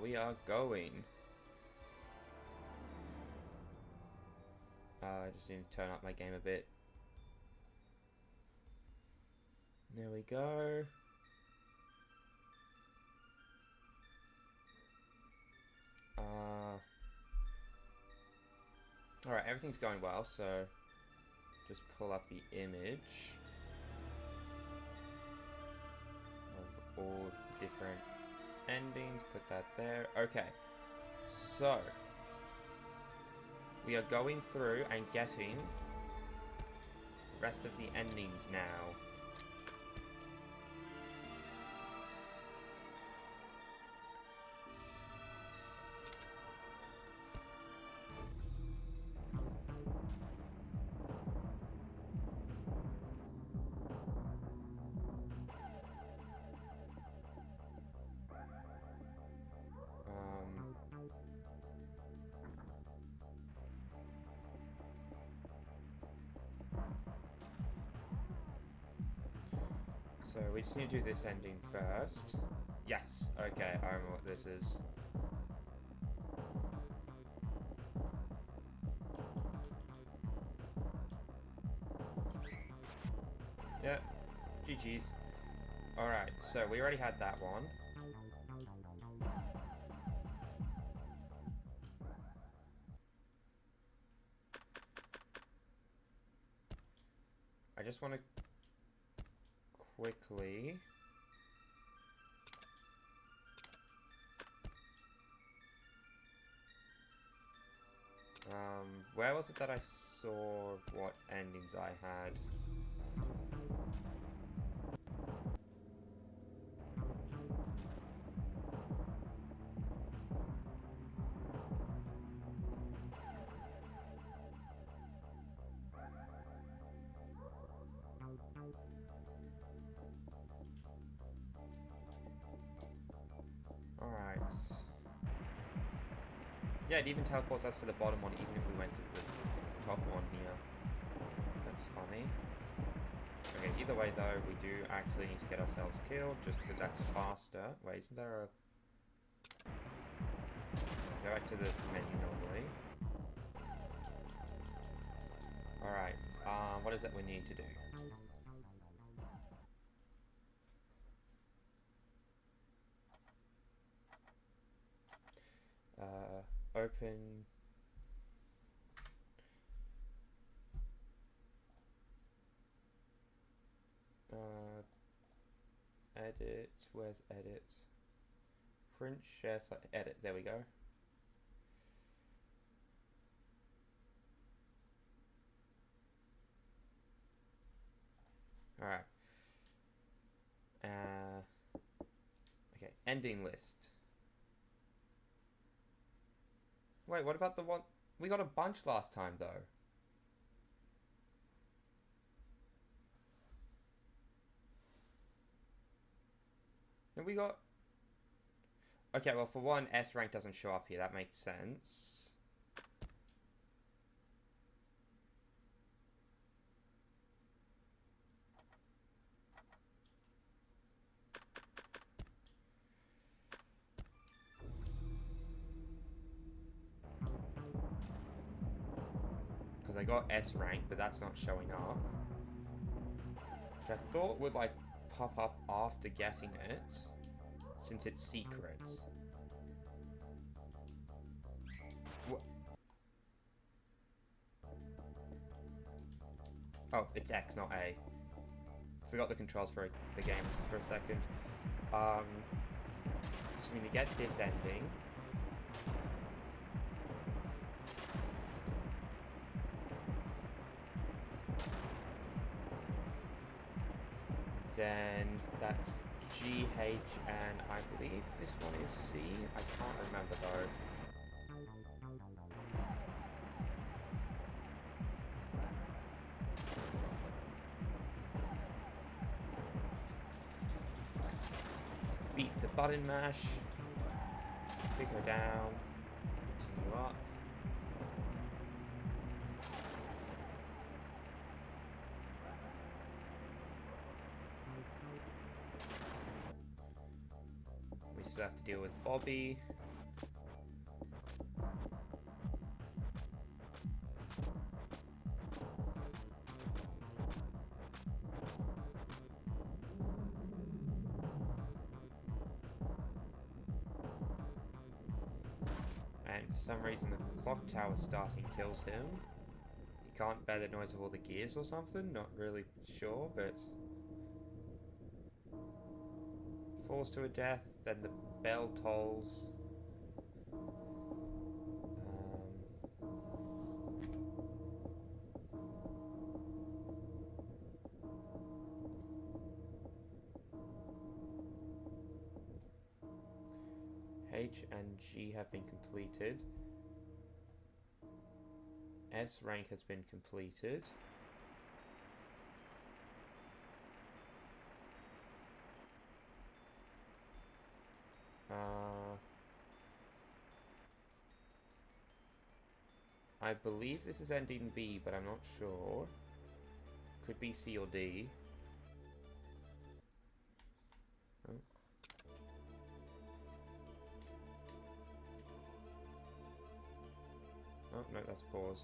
We are going. I just need to turn up my game a bit. There we go. Alright, everything's going well, so just pull up the image of all of the different endings, put that there. Okay, so we are going through and getting the rest of the endings now. So we just need to do this ending first. Yes, okay, I remember what this is. Yep, GG's. Alright, so we already had that one. I just want to quickly where was it that I saw what endings I had? Alright. Yeah, it even teleports us to the bottom one, even if we went to the top one here. That's funny. Okay, either way though, we do actually need to get ourselves killed, just because that's faster. Wait, isn't there a... Go back to the menu normally. Alright, what is it we need to do? Open... edit, where's edit? Print, share, edit, there we go. Alright. Okay, ending list. Wait, what about the one... We got a bunch last time, though. And we got... Okay, well, for one, S rank doesn't show up here. That makes sense. Because I got S rank, but that's not showing up. Which I thought would, like, pop up after getting it, since it's secret. Oh, it's X, not A. Forgot the controls for the games for a second. So we're gonna get this ending. Then that's G, H, and I believe this one is C. I can't remember though. Beat the button mash. Click her down. Continue up. We still have to deal with Bobby. For some reason, the clock tower starting kills him. He can't bear the noise of all the gears or something. Not really sure, but falls to a death. Then the bell tolls. H and G have been completed. S rank has been completed. I believe this is ending B, but I'm not sure. Could be C or D. Oh. Oh, no, that's pause.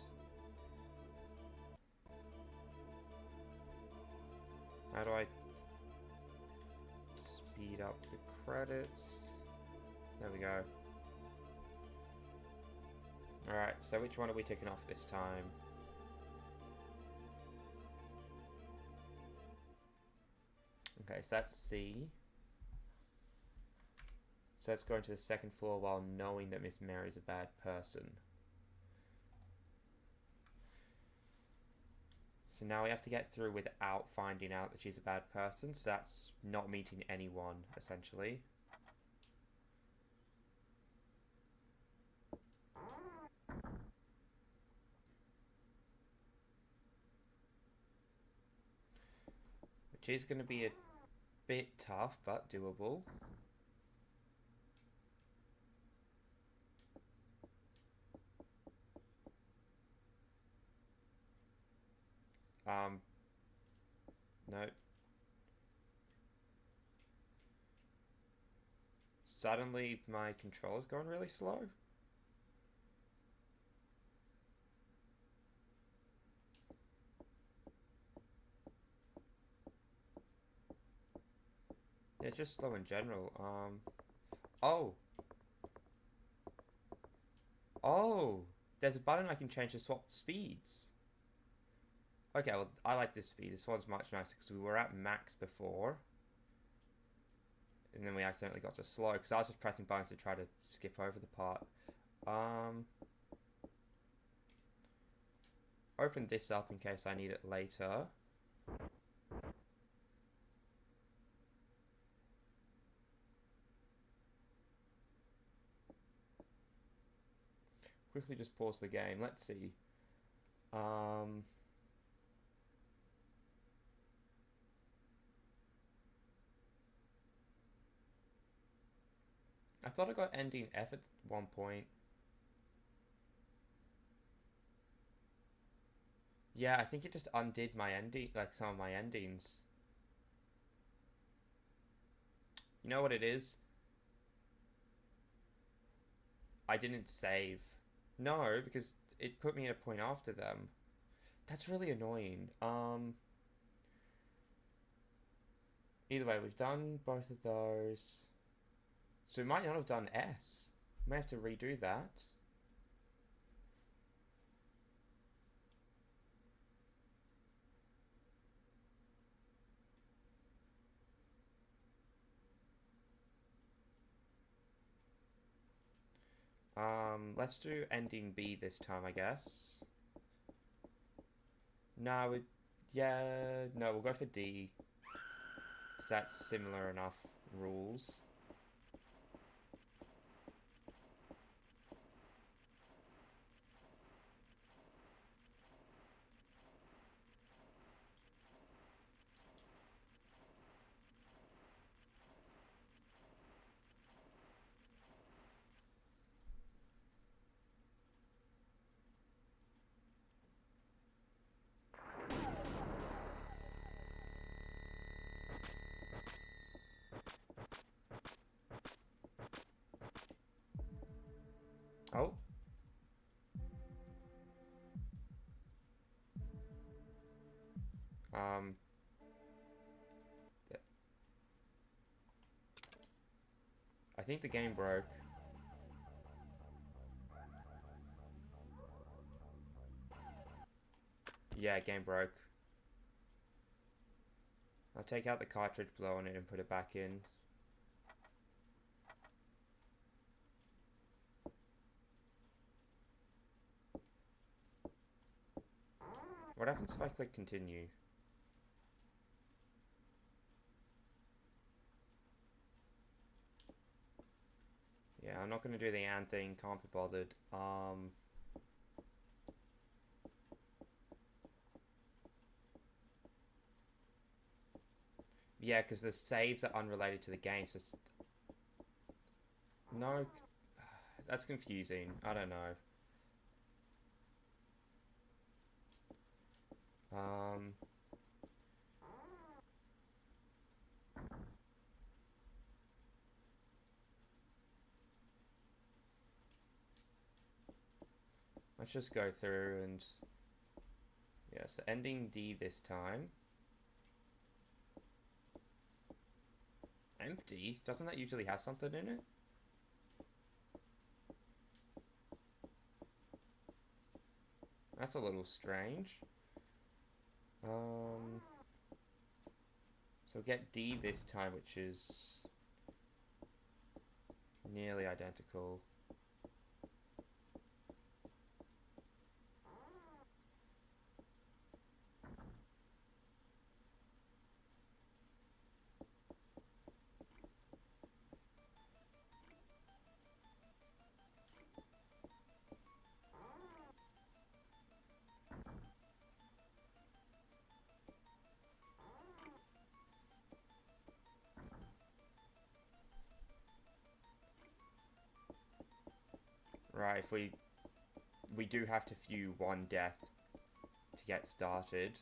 How do I speed up the credits? There we go. Alright, so which one are we ticking off this time? Okay, so that's C. So let's go into the second floor while knowing that Miss Mary's a bad person. So now we have to get through without finding out that she's a bad person. So that's not meeting anyone, essentially. Which is going to be a bit tough, but doable. No. Suddenly my controller's going really slow. Yeah, it's just slow in general. Oh! Oh! There's a button I can change to swap speeds. Okay, well, I like this speed. This one's much nicer because we were at max before. And then we accidentally got to slow because I was just pressing buttons to try to skip over the part. Open this up in case I need it later. Quickly just pause the game. Let's see. I thought I got ending F at one point. Yeah, I think it just undid my ending, like some of my endings. You know what it is? I didn't save. No, because it put me at a point after them. That's really annoying. Either way, we've done both of those. So we might not have done S. We may have to redo that. Let's do ending B this time, I guess. No, yeah, no, we'll go for D. Because that's similar enough rules. Oh. I think the game broke. Yeah, game broke. I'll take out the cartridge, blow on it, and put it back in. What happens if I click continue? Yeah, I'm not going to do the and thing, can't be bothered. Yeah, because the saves are unrelated to the game, so no, that's confusing. I don't know. Um, let's just go through and... Yeah, so ending D this time. Empty? Doesn't that usually have something in it? That's a little strange. So get D this time, which is nearly identical. Right, if we do have to view one death to get started.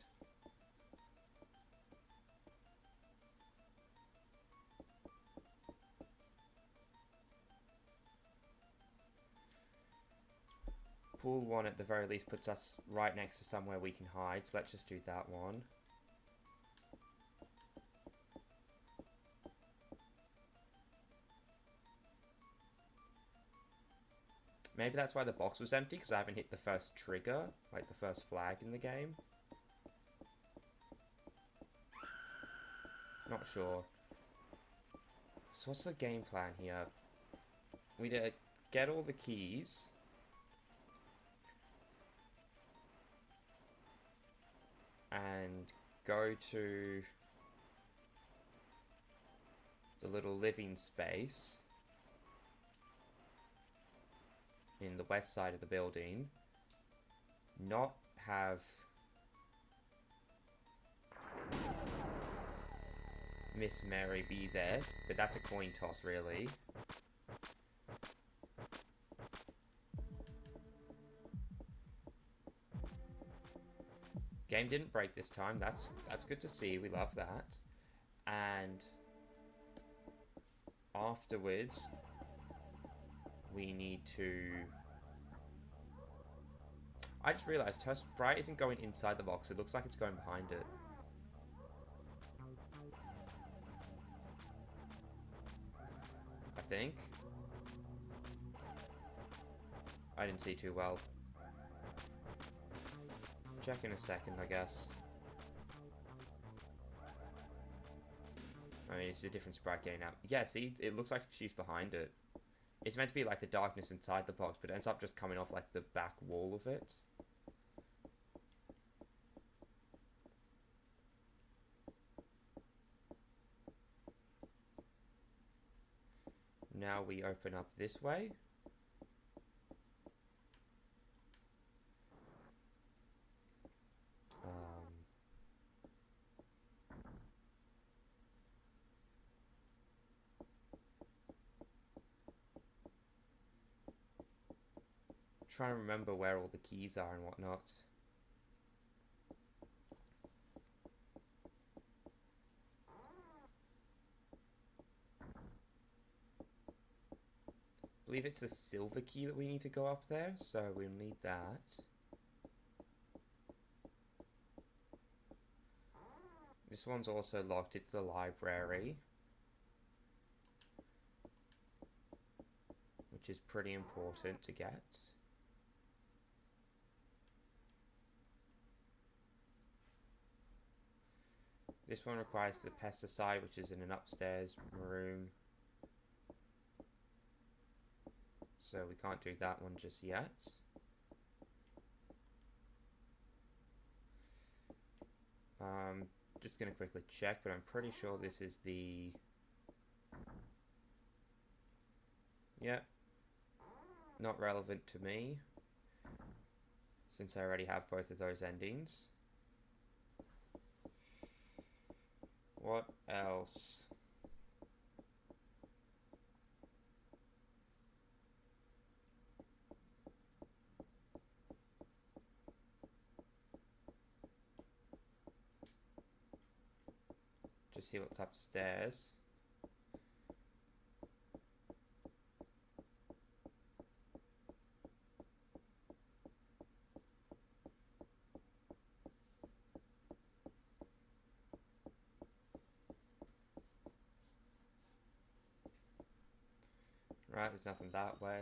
Pool 1 at the very least puts us right next to somewhere we can hide, so let's just do that one. Maybe that's why the box was empty, because I haven't hit the first trigger, like the first flag in the game. Not sure. So what's the game plan here? We get all the keys. And go to the little living space in the west side of the building. Not have Miss Mary be there, but that's a coin toss, really. Game didn't break this time. That's good to see. We love that. And afterwards, we need to... I just realized her sprite isn't going inside the box. It looks like it's going behind it. I think. I didn't see too well. Check in a second, I guess. I mean, it's a different sprite game now. Yeah, see, it looks like she's behind it. It's meant to be like the darkness inside the box, but it ends up just coming off like the back wall of it. Now we open up this way. Trying to remember where all the keys are and whatnot. I believe it's the silver key that we need to go up there, so we'll need that. This one's also locked. It's the library, which is pretty important to get. This one requires the pesticide, which is in an upstairs room. So we can't do that one just yet. Just gonna quickly check, but I'm pretty sure this is the... Yep. Not relevant to me, since I already have both of those endings. What else? Just see what's upstairs. Right, there's nothing that way.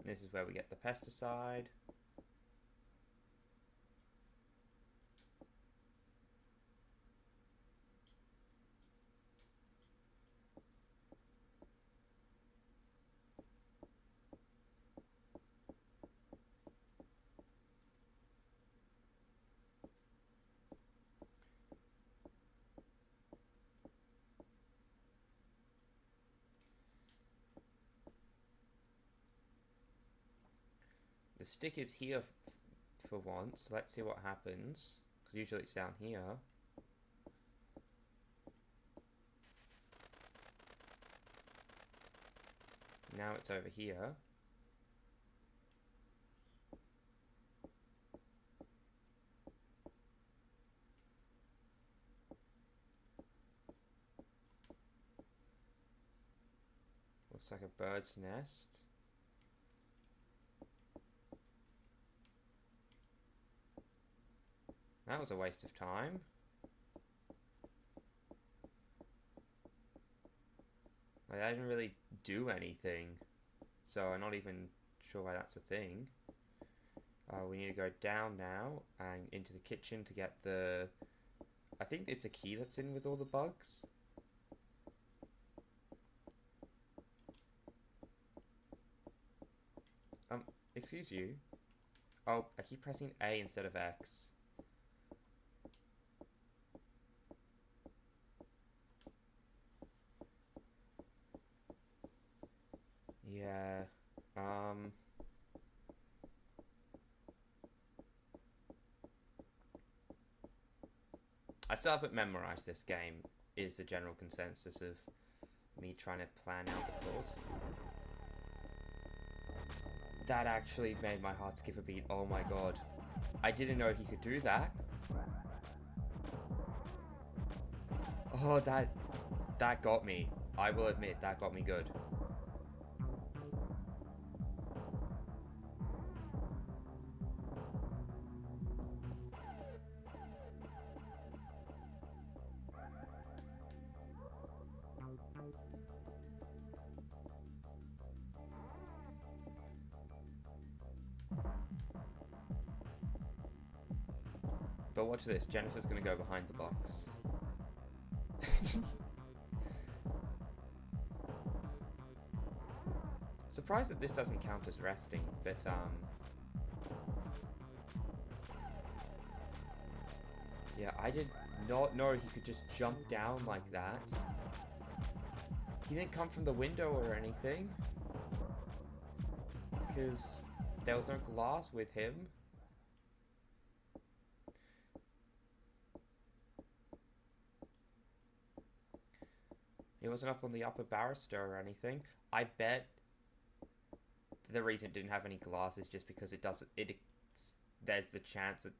This is where we get the pesticide. The stick is here for once. Let's see what happens. Because usually it's down here. Now it's over here. Looks like a bird's nest. That was a waste of time. Like, I didn't really do anything. So I'm not even sure why that's a thing. We need to go down now and into the kitchen to get the... I think it's a key that's in with all the bugs. Excuse you. Oh, I keep pressing A instead of X. Yeah. I still haven't memorized this game, is the general consensus of me trying to plan out the course. That actually made my heart skip a beat. Oh my god. I didn't know he could do that. Oh, that got me. I will admit, that got me good. But watch this, Jennifer's gonna go behind the box. Surprised that this doesn't count as resting, but yeah, I did not know he could just jump down like that. He didn't come from the window or anything, because there was no glass with him. He wasn't up on the upper banister or anything. I bet the reason it didn't have any glass is just because there's the chance that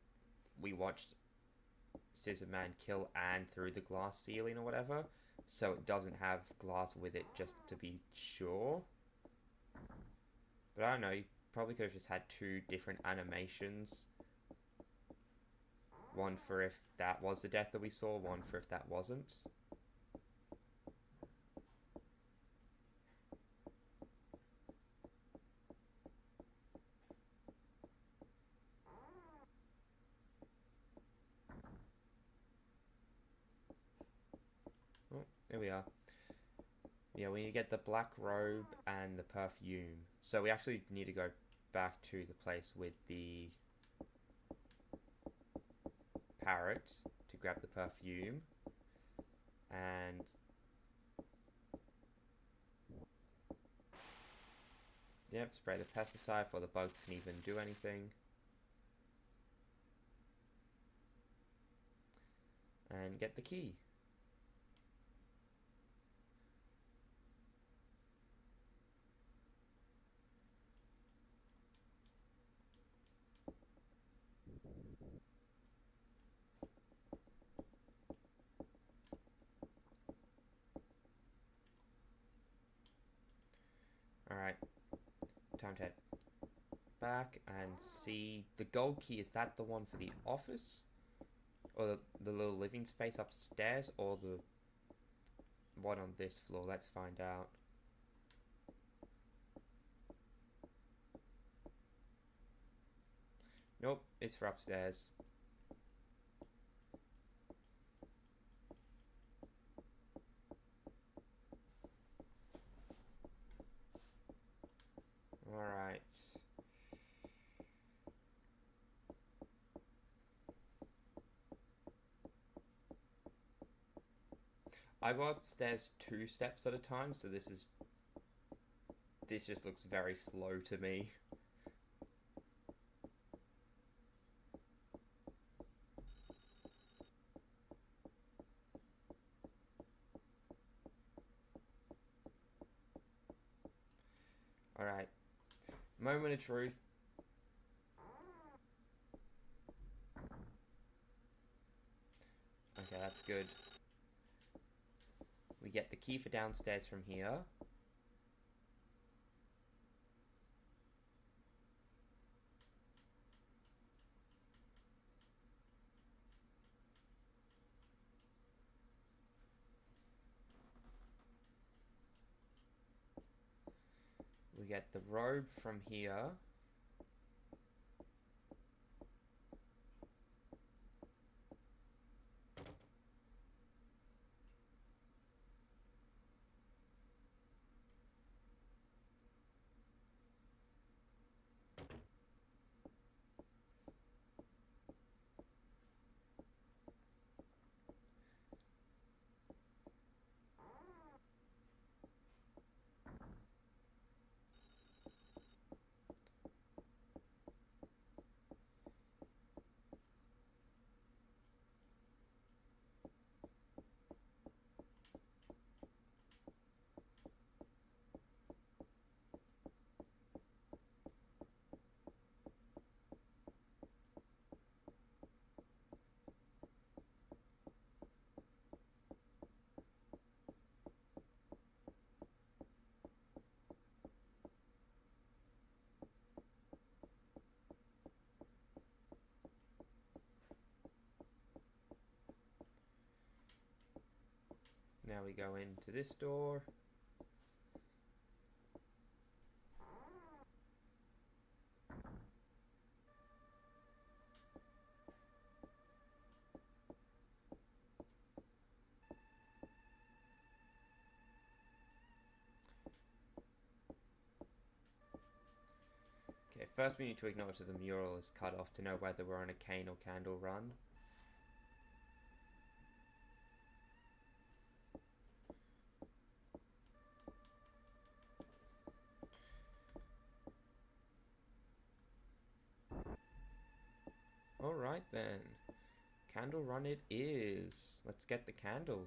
we watched Scissor Man kill Anne through the glass ceiling or whatever, so it doesn't have glass with it, just to be sure. But I don't know, you probably could have just had two different animations. One for if that was the death that we saw, one for if that wasn't. Oh, there we are. Yeah, we need to get the black robe and the perfume. So we actually need to go back to the place with the parrot to grab the perfume. And yep, spray the pesticide before the bug can even do anything. And get the key. Alright, time to head back and see the gold key. Is that the one for the office? Or the little living space upstairs? Or the one on this floor? Let's find out. Nope, it's for upstairs. Alright. I go upstairs 2 steps at a time, so this just looks very slow to me. Alright. Moment of truth. Okay, that's good. We get the key for downstairs from here. We get the robe from here. Now we go into this door. Okay, first we need to acknowledge that the mural is cut off to know whether we're on a cane or candle run. Alright then. Candle run it is. Let's get the candle.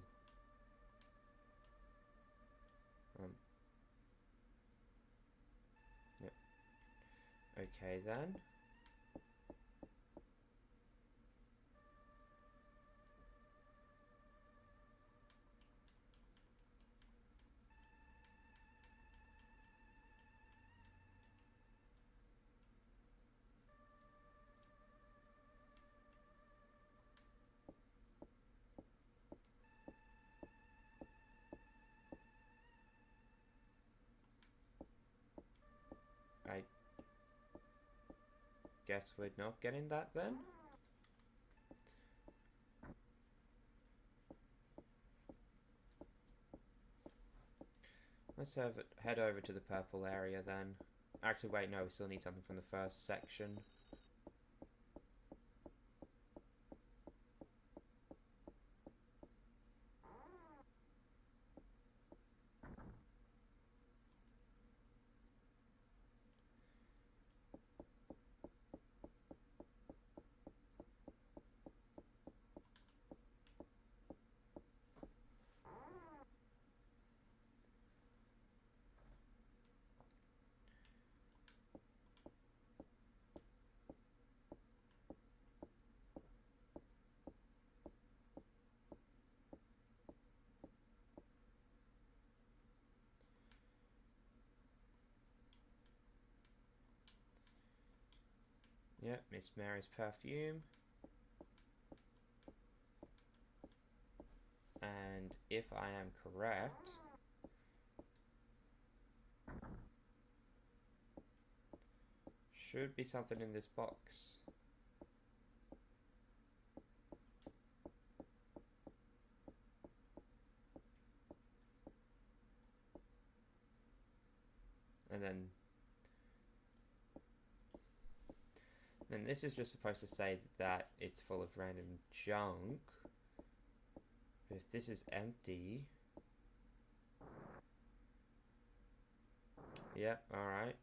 Yep. Okay then. guess we're not getting that then. Let's head over to the purple area then. Actually, wait, no, we still need something from the first section. Yep, Miss Mary's perfume. And if I am correct, should be something in this box. And then this is just supposed to say that it's full of random junk. But if this is empty... Yep, alright.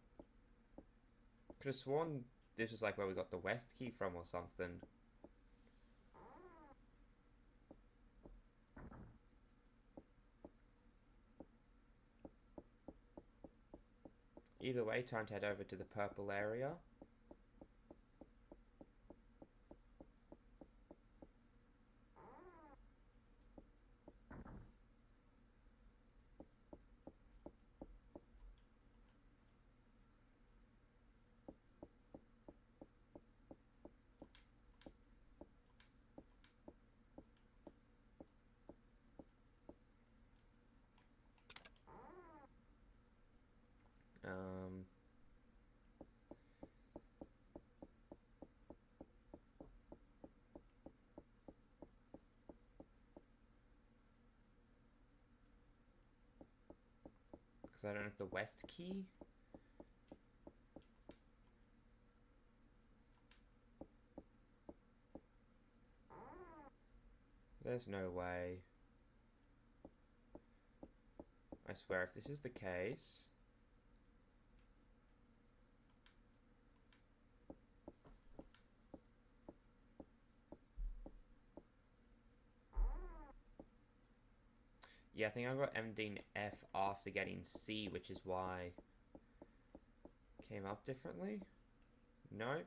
Could have sworn this was like where we got the west key from or something. Either way, time to head over to the purple area. Because I don't have the west key. There's no way. I swear, if this is the case... Yeah, I think I got MD and F after getting C, which is why came up differently. Nope.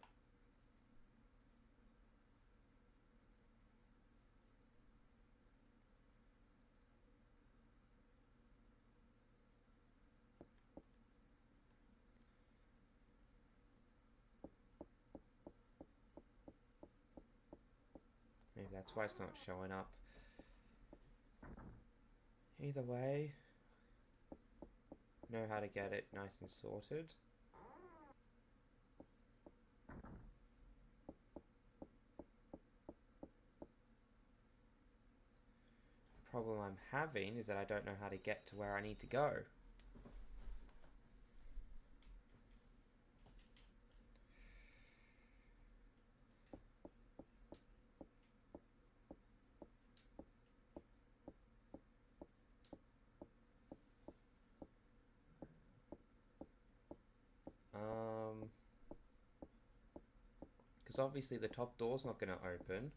Maybe that's why it's not showing up. Either way, know how to get it nice and sorted. Problem I'm having is that I don't know how to get to where I need to go. Because obviously the top door's not going to open.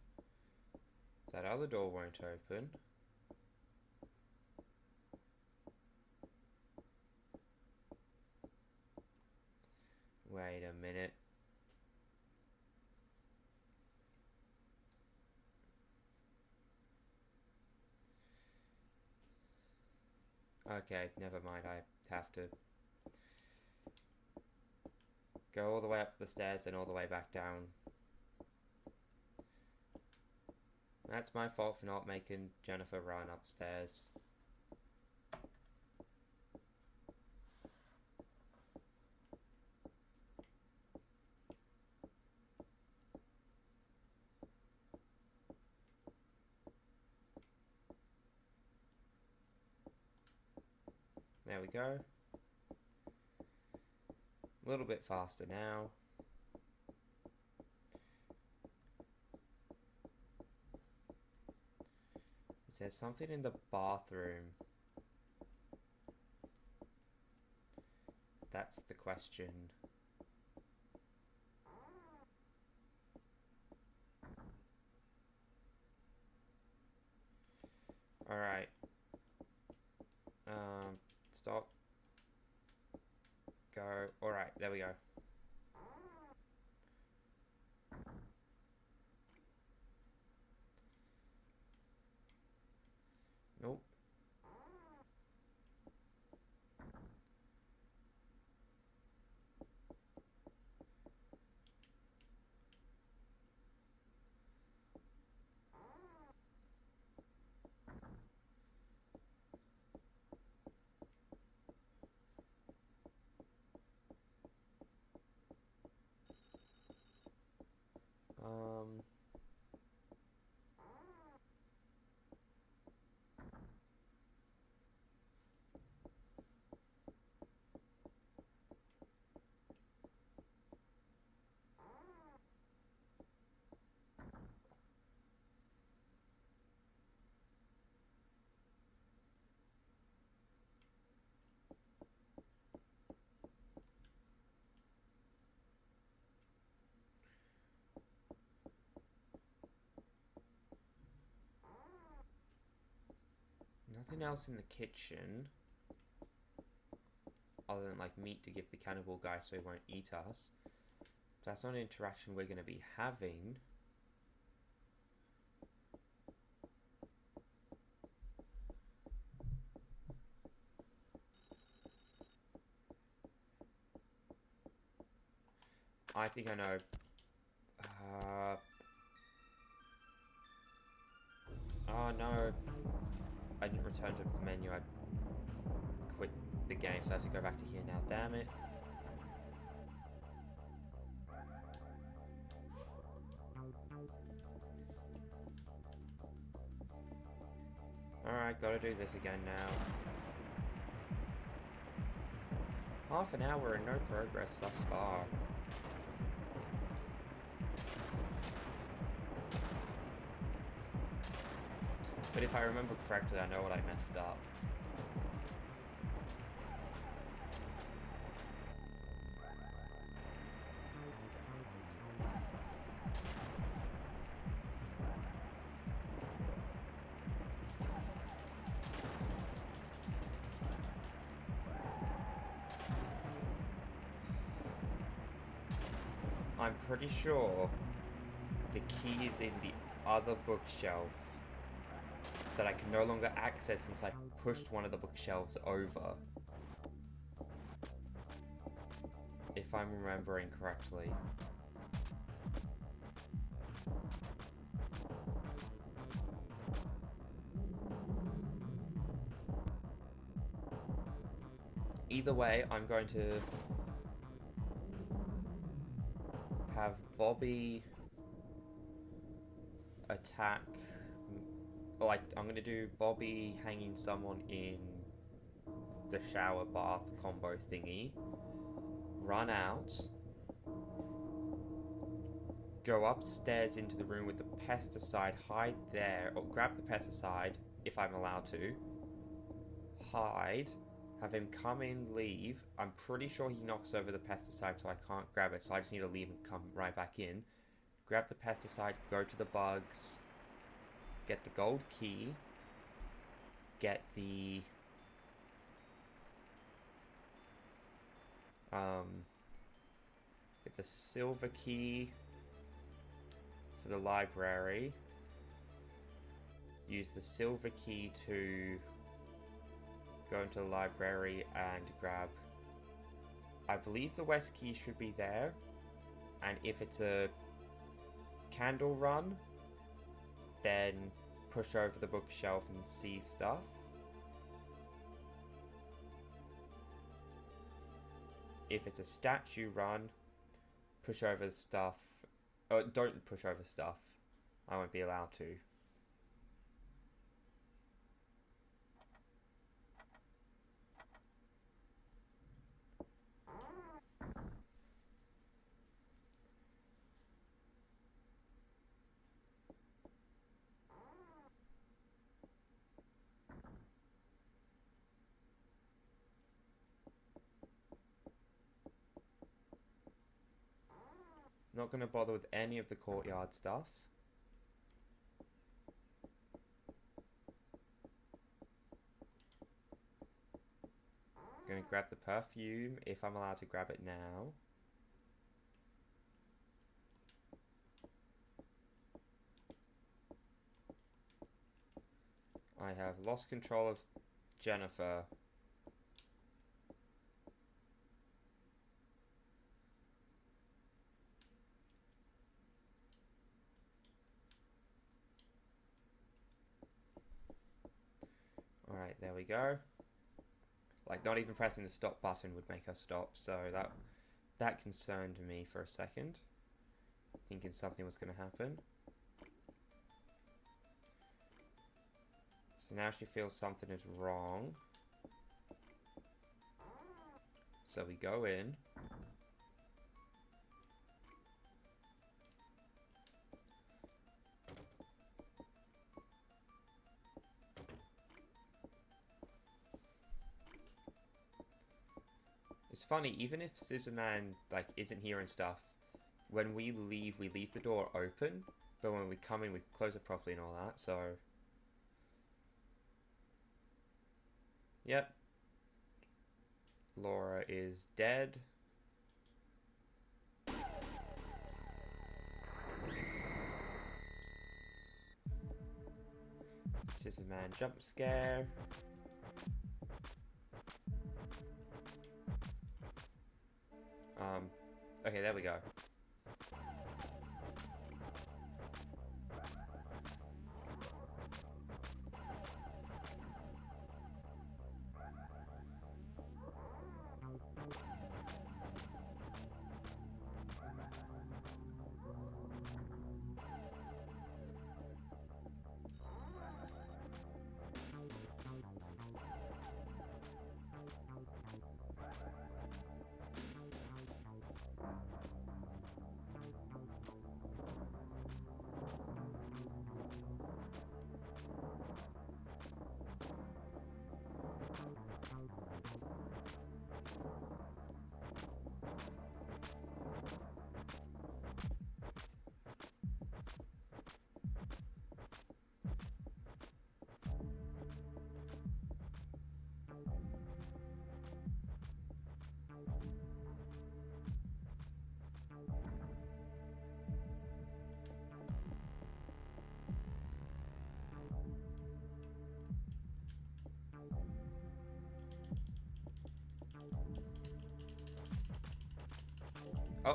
So that other door won't open. Wait a minute. Okay, never mind. I have to go all the way up the stairs and all the way back down. That's my fault for not making Jennifer run upstairs. There we go. A little bit faster now. Is there something in the bathroom? That's the question. Alright. Stop. Go. Alright, there we go. Nope. Nothing else in the kitchen. Other than like meat to give the cannibal guy so he won't eat us. That's not an interaction we're going to be having. I think I know. Oh no. I didn't return to the menu. I quit the game, so I have to go back to here now. Damn it. Alright, gotta do this again now. Half an hour and no progress thus far. But if I remember correctly, I know what I messed up. I'm pretty sure the key is in the other bookshelf that I can no longer access since I pushed one of the bookshelves over. If I'm remembering correctly. Either way, I'm going to have Bobby attack. Like, I'm going to do Bobby hanging someone in the shower bath combo thingy. Run out. Go upstairs into the room with the pesticide. Hide there. Or grab the pesticide, if I'm allowed to. Hide. Have him come in, leave. I'm pretty sure he knocks over the pesticide, so I can't grab it. So I just need to leave and come right back in. Grab the pesticide, go to the bugs. Get the gold key. Get the... get the silver key for the library. Use the silver key to go into the library and grab... I believe the west key should be there. And if it's a candle run, then push over the bookshelf and see stuff. If it's a statue run, push over stuff. Oh, don't push over stuff. I won't be allowed to. Not going to bother with any of the courtyard stuff. Going to grab the perfume if I'm allowed to grab it now. I have lost control of Jennifer. Alright, there we go. Like, not even pressing the stop button would make her stop, so that concerned me for a second. Thinking something was going to happen. So now she feels something is wrong. So we go in. It's funny, even if Scissorman, like, isn't here and stuff, when we leave the door open, but when we come in, we close it properly and all that, so... Yep. Laura is dead. Scissorman jump scare. Okay, there we go.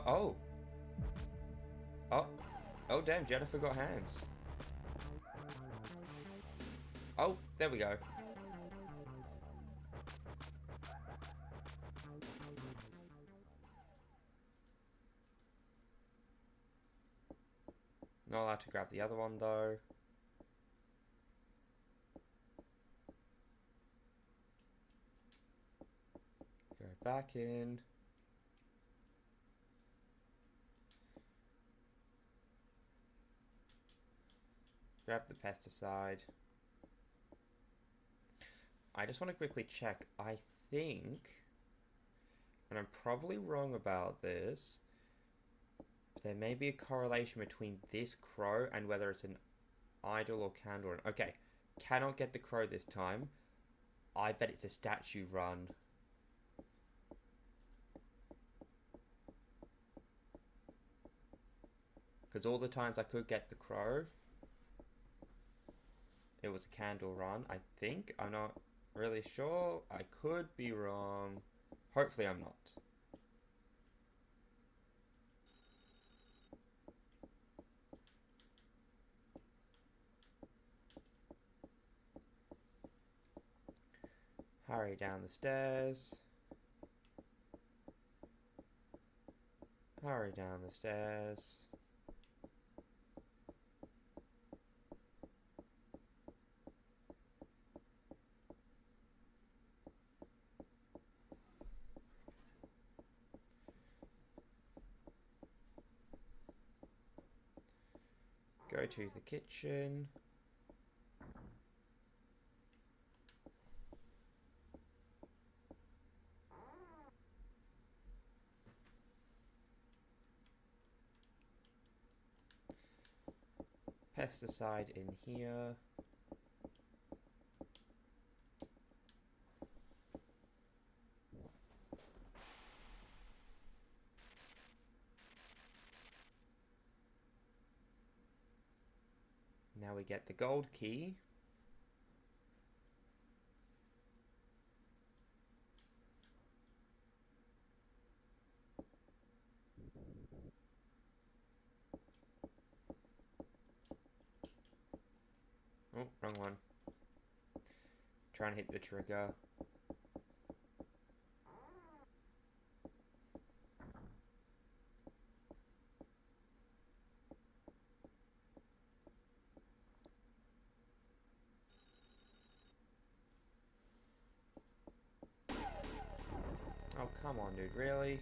Oh. Oh, damn, Jennifer got hands. Oh, there we go. Not allowed to grab the other one, though. Go back in. Grab the pesticide. I just want to quickly check. I think, and I'm probably wrong about this, but there may be a correlation between this crow and whether it's an idol or candle. Okay, cannot get the crow this time. I bet it's a statue run. Because all the times I could get the crow, it was a candle run, I think. I'm not really sure. I could be wrong. Hopefully I'm not. Hurry down the stairs. Hurry down the stairs. Go to the kitchen. pesticide in here. Now we get the gold key. Oh, wrong one. Try and hit the trigger. Oh, come on, dude, really?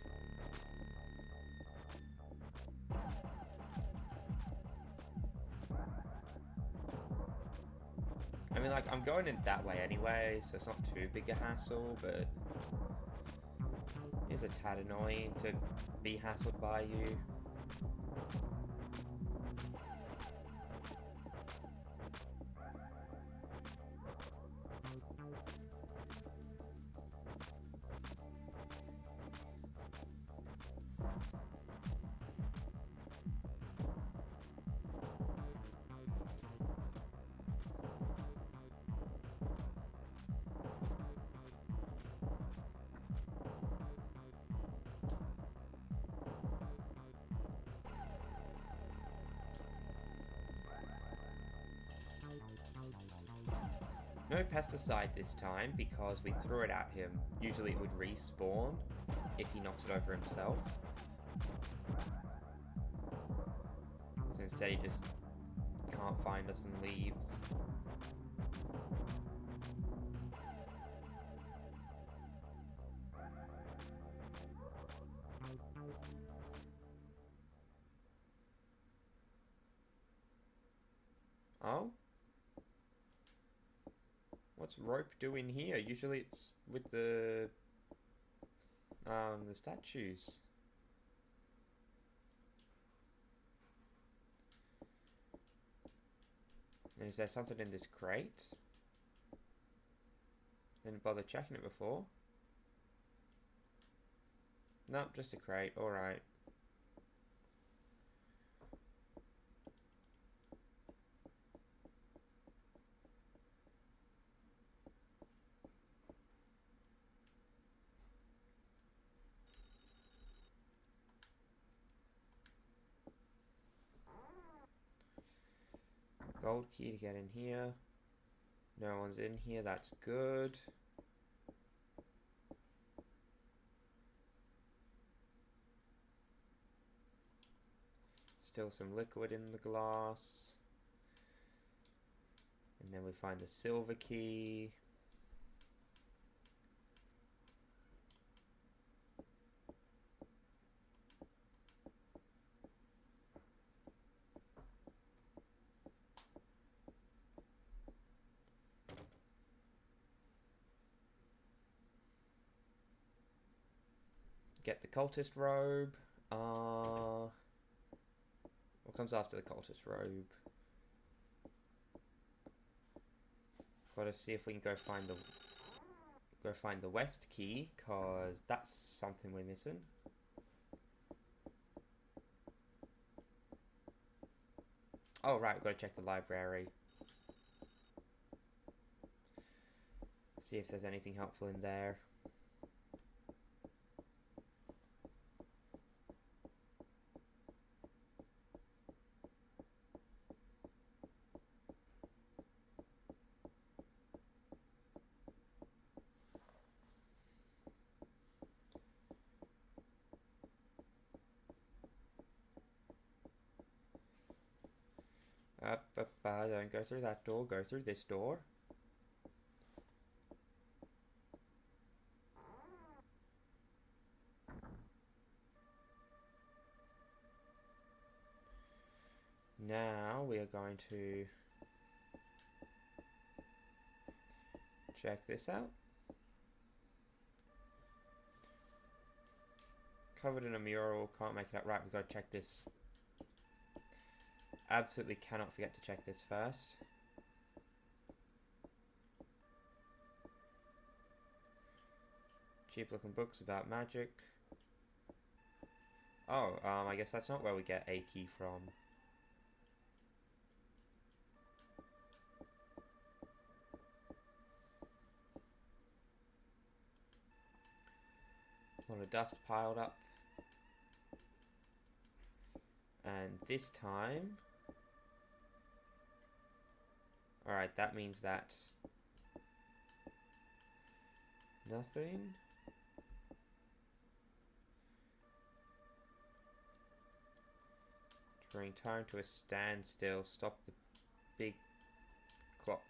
I mean, like, I'm going in that way anyway, so it's not too big a hassle, but it is a tad annoying to be hassled by you. No pesticide this time because we threw it at him. Usually it would respawn if he knocks it over himself. So instead he just can't find us and leaves. Oh? What's rope doing here? Usually it's with the statues. And is there something in this crate? Didn't bother checking it before. Nope, just a crate, alright. Gold key to get in here. No one's in here, that's good. Still some liquid in the glass. And then we find the silver key. Get the cultist robe. What comes after the cultist robe? Gotta see if we can go find the west key, cause that's something we're missing. Oh right, we've got to check the library. See if there's anything helpful in there. Don't go through that door, go through this door. Now we are going to check this out. Covered in a mural, can't make it out. Right, we've got to check this absolutely cannot forget to check this first. Cheap looking books about magic. Oh, I guess that's not where we get a key from. A lot of dust piled up. And this time... Alright, that means that... Nothing? Bring time to a standstill. Stop the big clock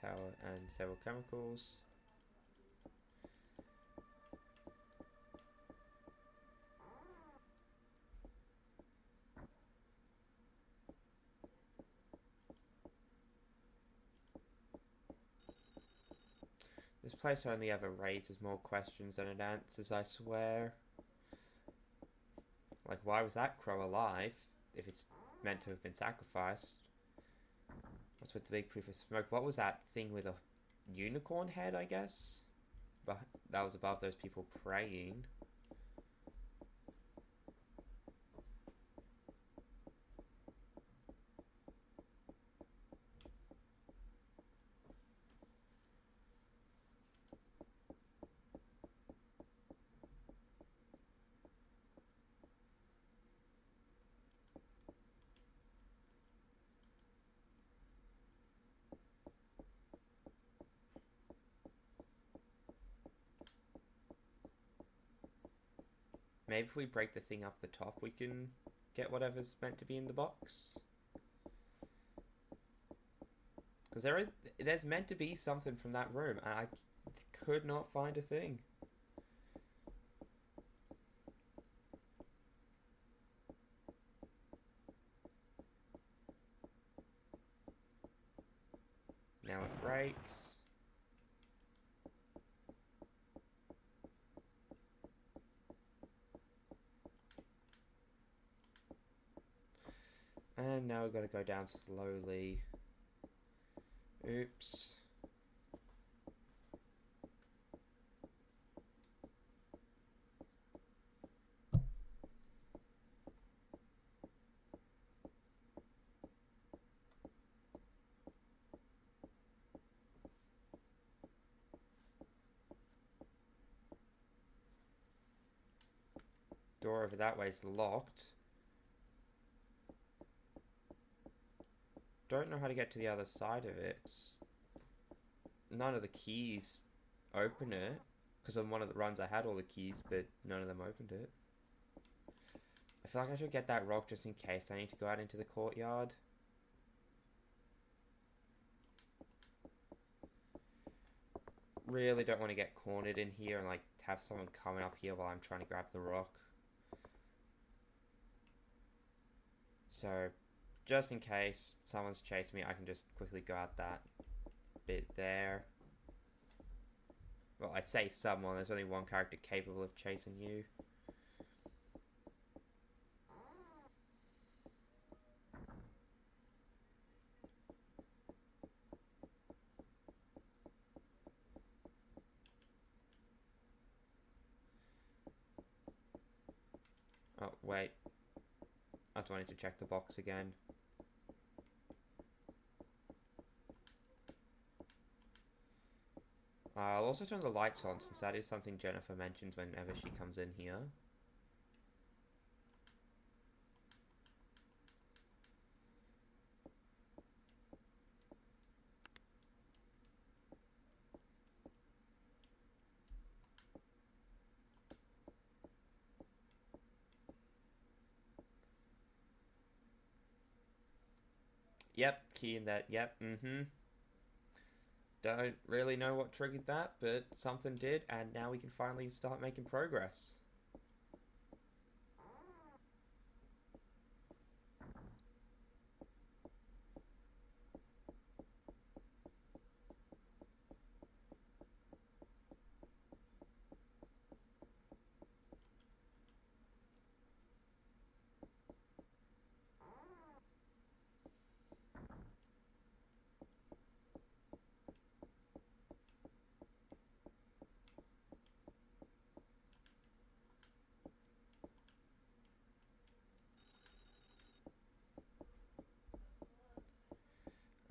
tower and several chemicals. This place only ever raises more questions than it answers, I swear. Like, why was that crow alive if it's meant to have been sacrificed? What's with the big proof of smoke? What was that thing with a unicorn head, I guess? But that was above those people praying. Maybe if we break the thing up the top, we can get whatever's meant to be in the box. Because there's meant to be something from that room, and I could not find a thing. Now it breaks. And now we've got to go down slowly. Oops. Door over that way is locked. Don't know how to get to the other side of it. None of the keys open it. Because on one of the runs I had all the keys, but none of them opened it. I feel like I should get that rock just in case I need to go out into the courtyard. Really don't want to get cornered in here and like have someone coming up here while I'm trying to grab the rock. So, just in case someone's chasing me, I can just quickly go out that bit there. Well, I say someone, there's only one character capable of chasing you. Oh, wait. I just wanted to check the box again. I'll also turn the lights on, since that is something Jennifer mentions whenever she comes in here. Yep, key in that, yep, Don't really know what triggered that, but something did, and now we can finally start making progress.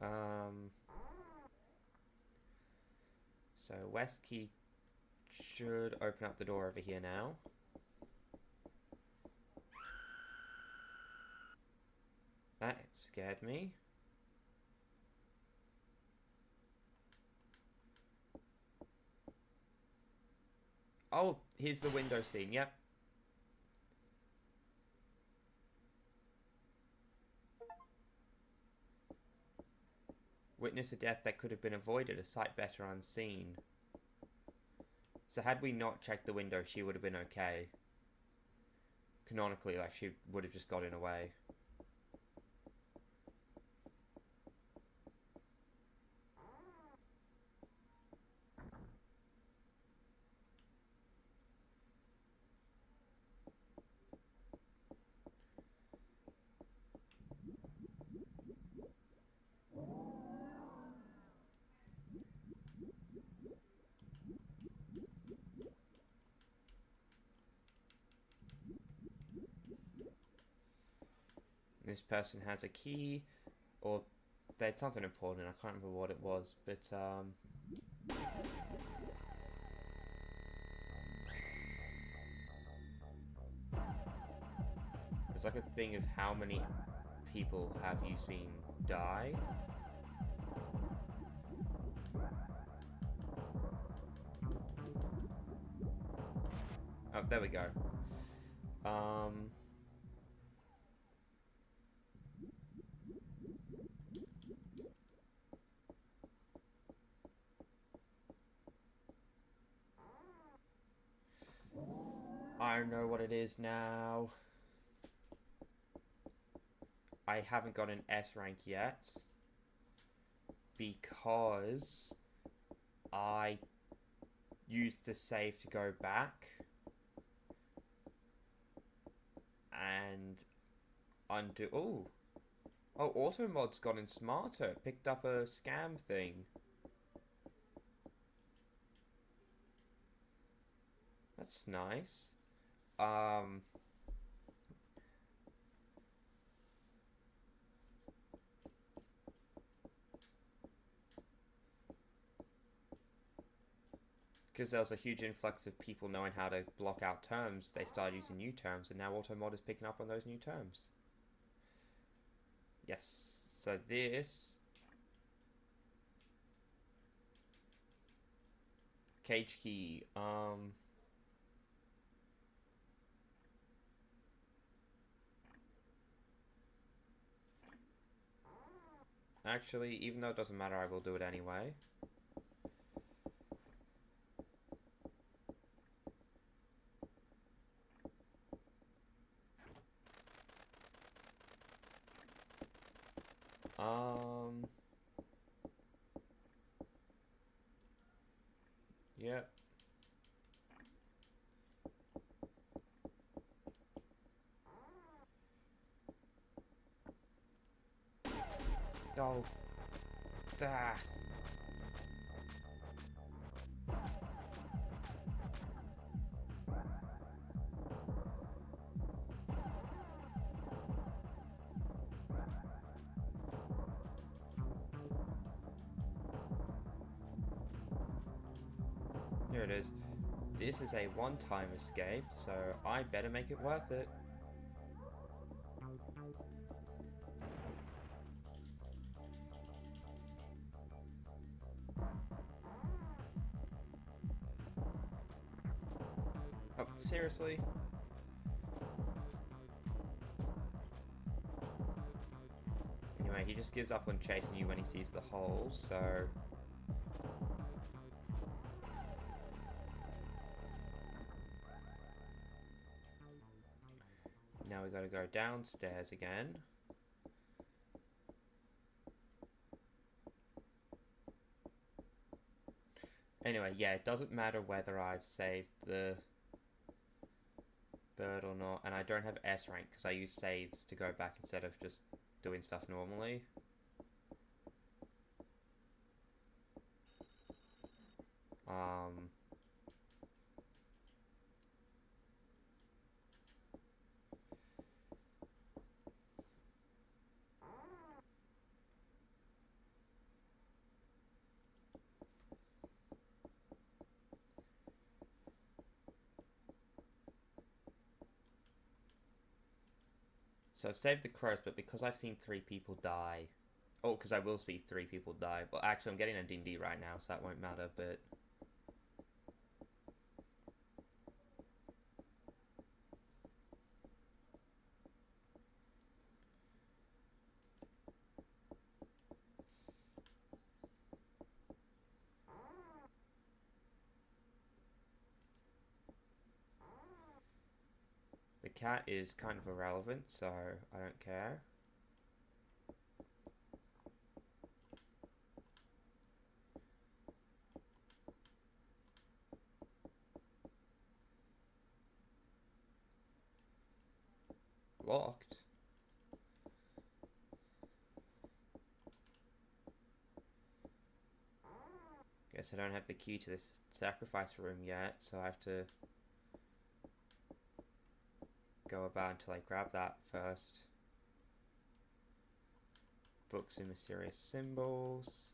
Um, so West Key should open up the door over here now. That scared me. Oh, here's the window scene. Yep. Witness a death that could have been avoided, a sight better unseen. So had we not checked the window, she would have been okay. Canonically, like, she would have just gotten away. This person has a key, or they had something important. I can't remember what it was, but it's like a thing of how many people have you seen die. Oh, there we go. I know what it is now. I haven't got an S rank yet because I used the save to go back and undo. Oh, Automod's gotten smarter. Picked up a scam thing. That's nice. Because there was a huge influx of people knowing how to block out terms, they started using new terms, and now Automod is picking up on those new terms. Yes. So this cage key. Actually, even though it doesn't matter, I will do it anyway. Yep. Oh. Ah. Here it is. This is a one-time escape, so I better make it worth it. Oh, seriously? Anyway, he just gives up on chasing you when he sees the hole, so... Now we gotta go downstairs again. Anyway, yeah, it doesn't matter whether I've saved the bird or not, and I don't have S rank because I use saves to go back instead of just doing stuff normally. So I've saved the crows, but because I've seen 3 people die... Oh, because I will see 3 people die. But actually, I'm getting a D&D right now, so that won't matter, but... The cat is kind of irrelevant, so I don't care. Locked. Guess I don't have the key to this sacrifice room yet, so I have to go about until I grab that first. Books and mysterious symbols.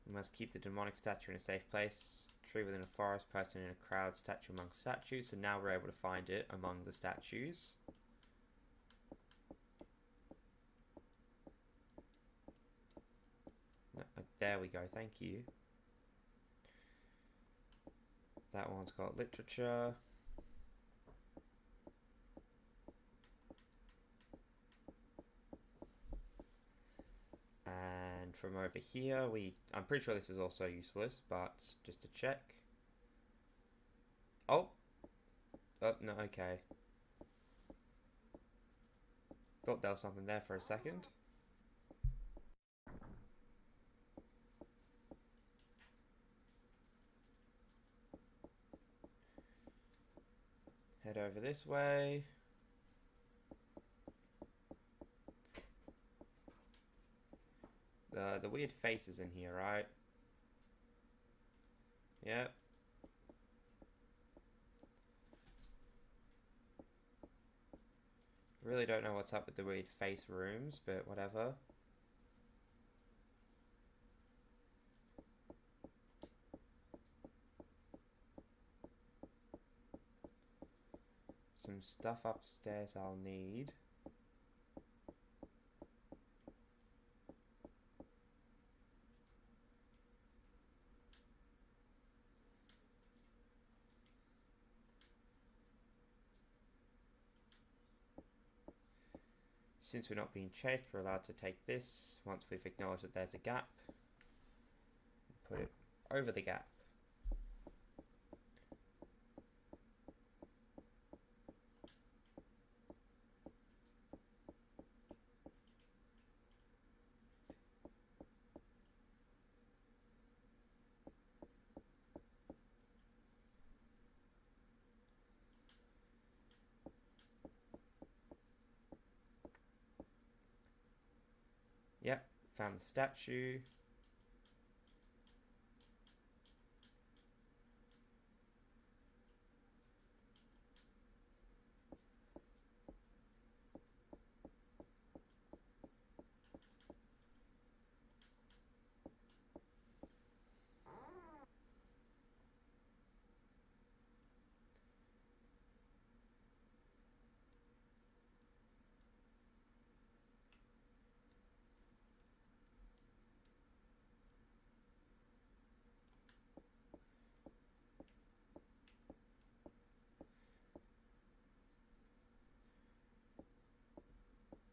We must keep the demonic statue in a safe place. Tree within a forest, person in a crowd, statue among statues. So now we're able to find it among the statues. No, there we go, thank you. That one's got literature. And from over here, I'm pretty sure this is also useless, but just to check. Oh! Oh, no, okay. Thought there was something there for a second. Head over this way. The weird faces in here, right? Yep. Really don't know what's up with the weird face rooms, but whatever. Some stuff upstairs I'll need. Since we're not being chased, we're allowed to take this once we've acknowledged that there's a gap. Put it over the gap. Yep, found the statue.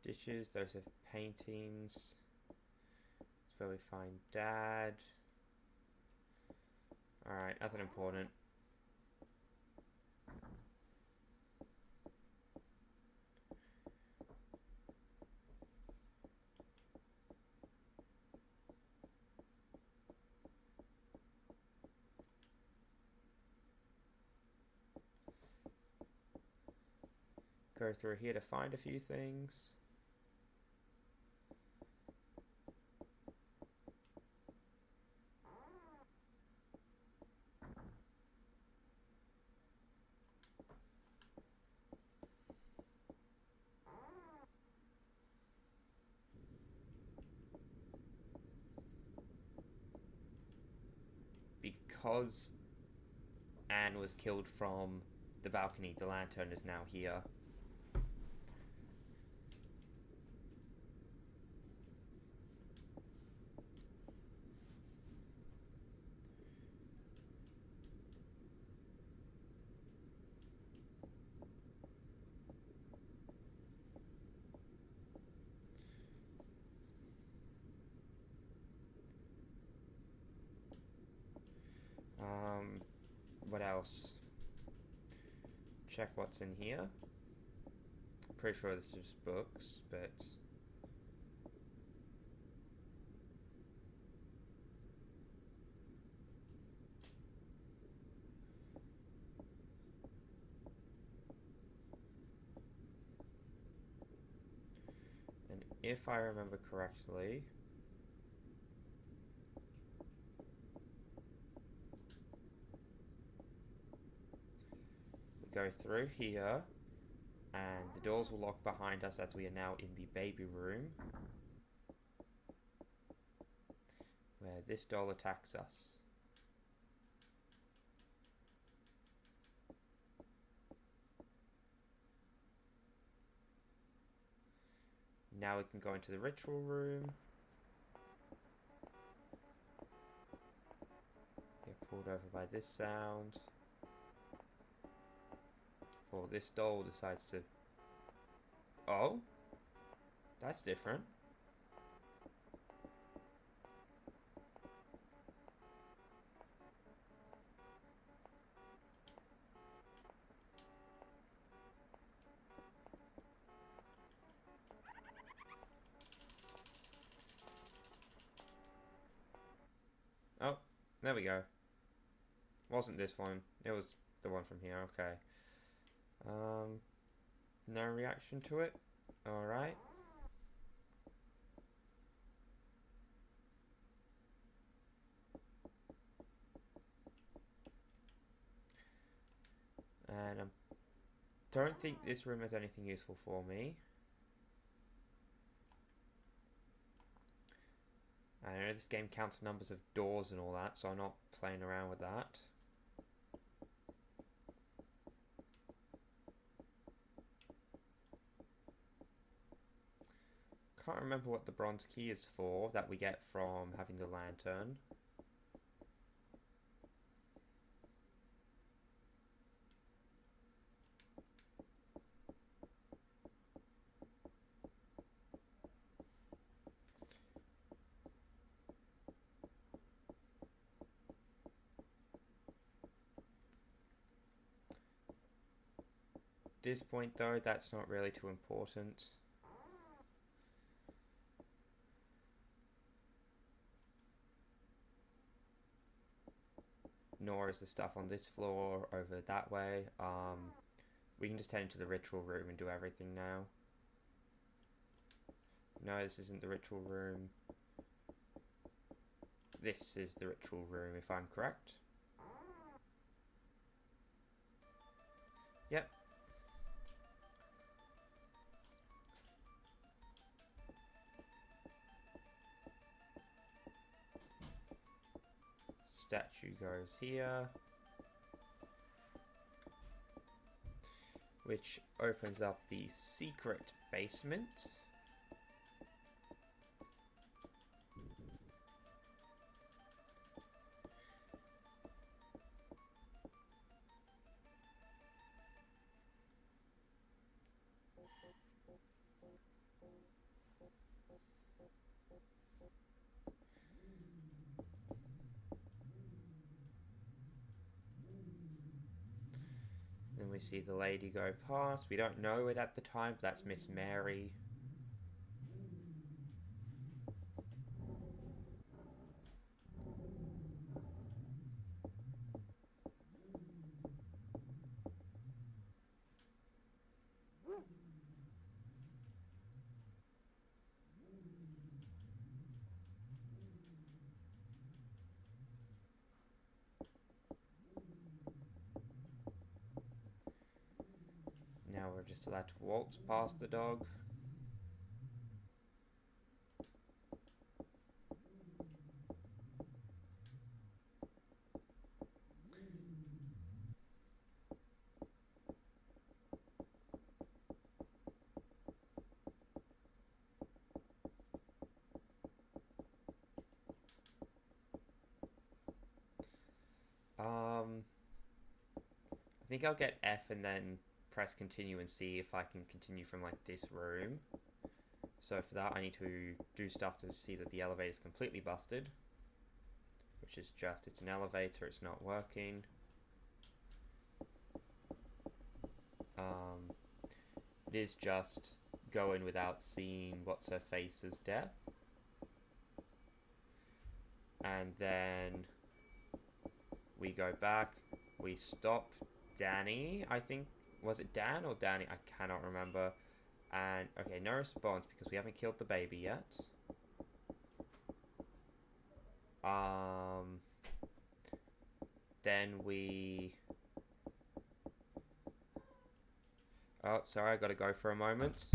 Dishes, those are paintings. That's where we find Dad. Alright, nothing important. Go through here to find a few things. because Anne was killed from the balcony, the lantern is now here. What else? Check what's in here. Pretty sure this is just books, but... And if I remember correctly... we go through here, and the doors will lock behind us as we are now in the baby room, where this doll attacks us. Now we can go into the ritual room. Get pulled over by this sound. Before this doll decides to... Oh? That's different. Oh, there we go. Wasn't this one. It was the one from here, okay. No reaction to it? Alright. And I don't think this room has anything useful for me. I know this game counts numbers of doors and all that, so I'm not playing around with that. Can't remember what the bronze key is for that we get from having the lantern. At this point though, that's not really too important. Nor is the stuff on this floor over that way. We can just head into the ritual room and do everything now. No, this isn't the ritual room. This is the ritual room, if I'm correct. Yep. Statue goes here, which opens up the secret basement. Then we see the lady go past. We don't know it at the time, but that's Miss Mary. Now we're just allowed to waltz past the dog. think I'll get F and then press continue and see if I can continue from like this room. So for that I need to do stuff to see that the elevator is completely busted. Which is just, it's an elevator, it's not working. It is just going without seeing what's her face's death. And then we go back, we stop Danny, I think. Was it Dan or Danny? I cannot remember. And, okay, no response because we haven't killed the baby yet. Then we... Oh, sorry, I gotta go for a moment.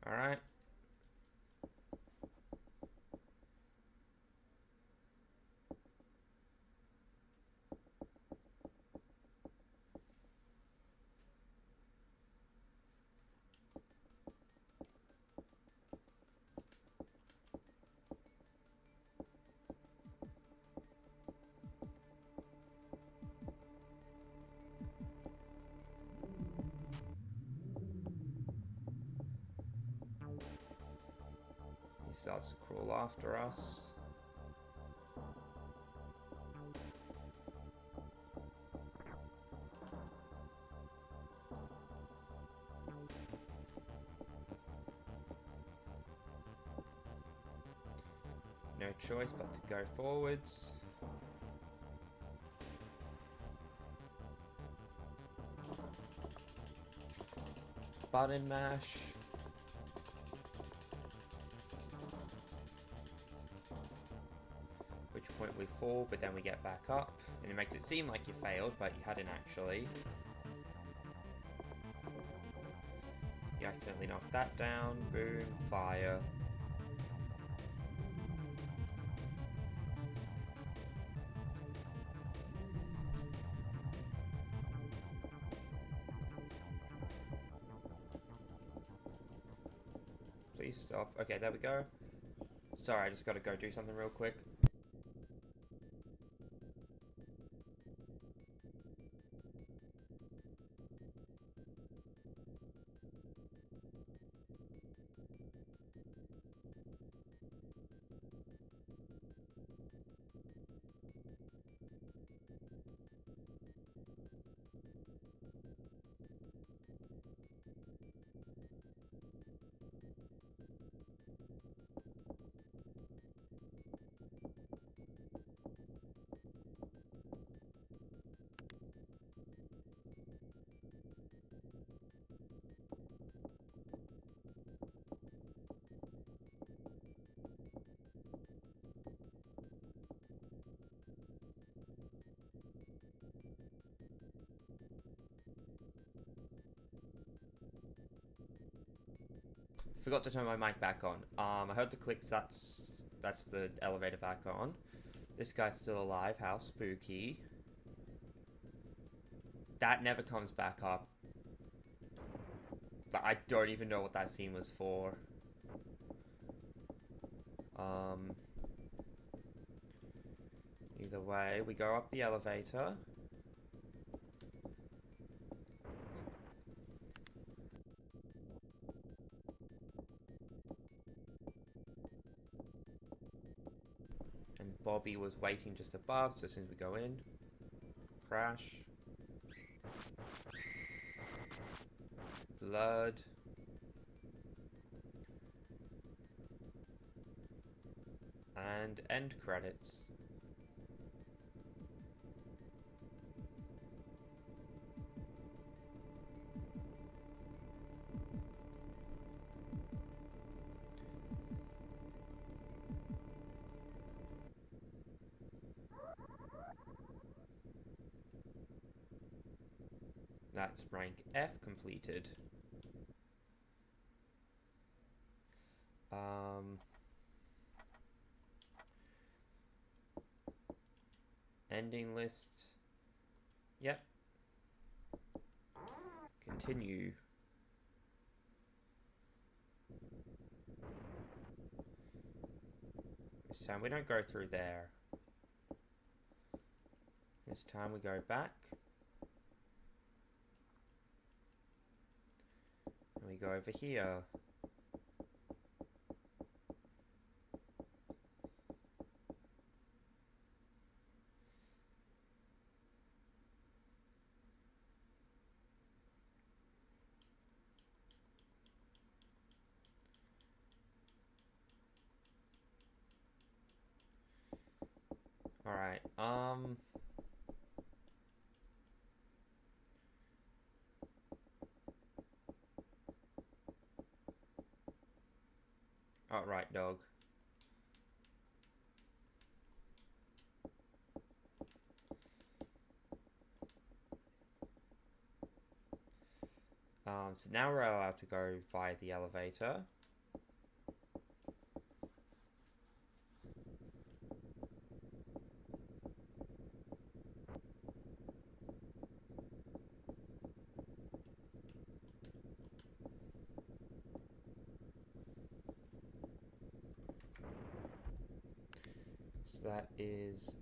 Alright. He starts to crawl after us. No choice but to go forwards. Button mash. Which point we fall, but then we get back up. And it makes it seem like you failed, but you hadn't actually. You accidentally knocked that down. Boom. Fire. Please stop. Okay, there we go. Sorry, I just gotta go do something real quick. Forgot to turn my mic back on. I heard the clicks, that's the elevator back on. This guy's still alive, how spooky. That never comes back up. I don't even know what that scene was for. Either way, we go up the elevator. And Bobby was waiting just above, so as soon as we go in, crash. Blood. And end credits. That's rank F completed. Ending list. Yep. Continue. This time we don't go through there. This time we go back. And we go over here. Alright, Alright, dog. So now we're allowed to go via the elevator. So that is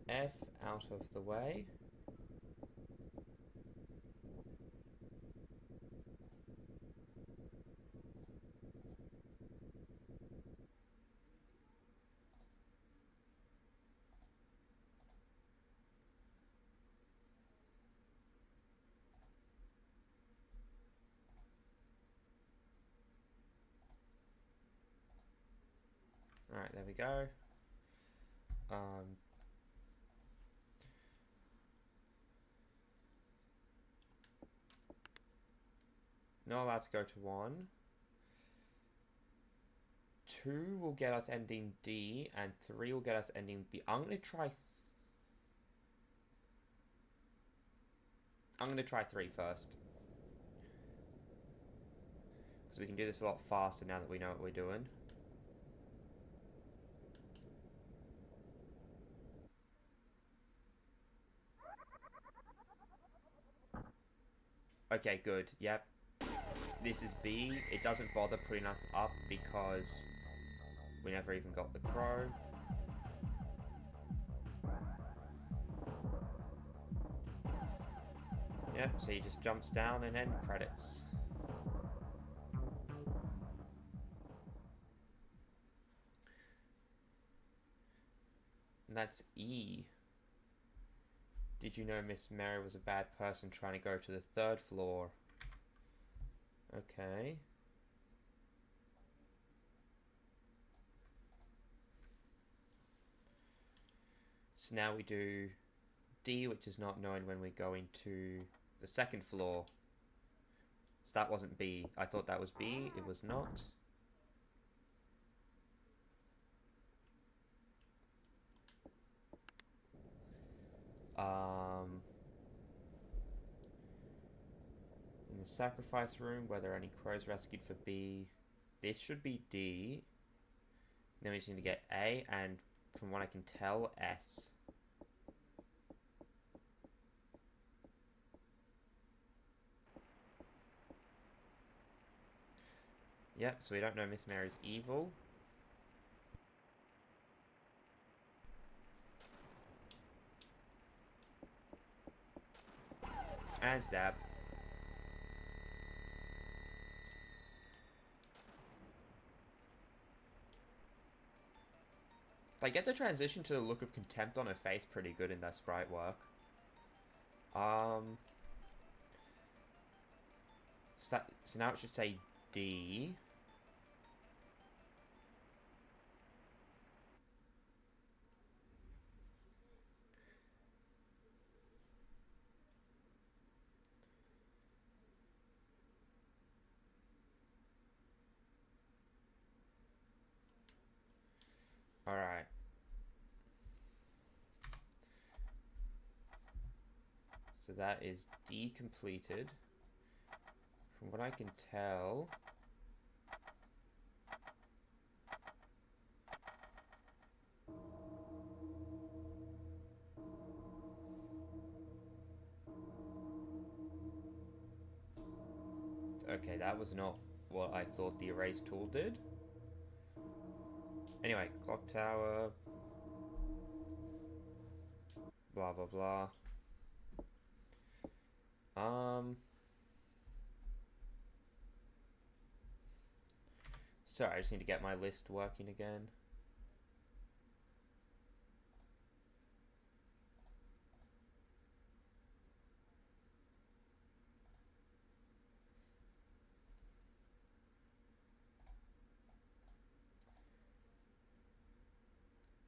F out of the way. Alright, there we go. Not allowed to go to 1. 2 will get us ending D, and 3 will get us ending B. I'm gonna try 3 first. Because we can do this a lot faster now that we know what we're doing. Okay, good. Yep. This is B. It doesn't bother putting us up because we never even got the crow. Yep, so he just jumps down and end credits. And that's E. Did you know Miss Mary was a bad person trying to go to the 3rd floor? Okay. So now we do D, which is not known when we go into the 2nd floor. So that wasn't B. I thought that was B. It was not. In the sacrifice room, were there any crows rescued for B? This should be D. Then we just need to get A, and from what I can tell, S. Yep, so we don't know Miss Mary's evil. And stab. They get the transition to the look of contempt on her face pretty good in their sprite work. So now it should say D. Alright. So that is D completed. From what I can tell... Okay, that was not what I thought the erase tool did. Anyway, clock tower. Blah blah blah. Um. Sorry, I just need to get my list working again.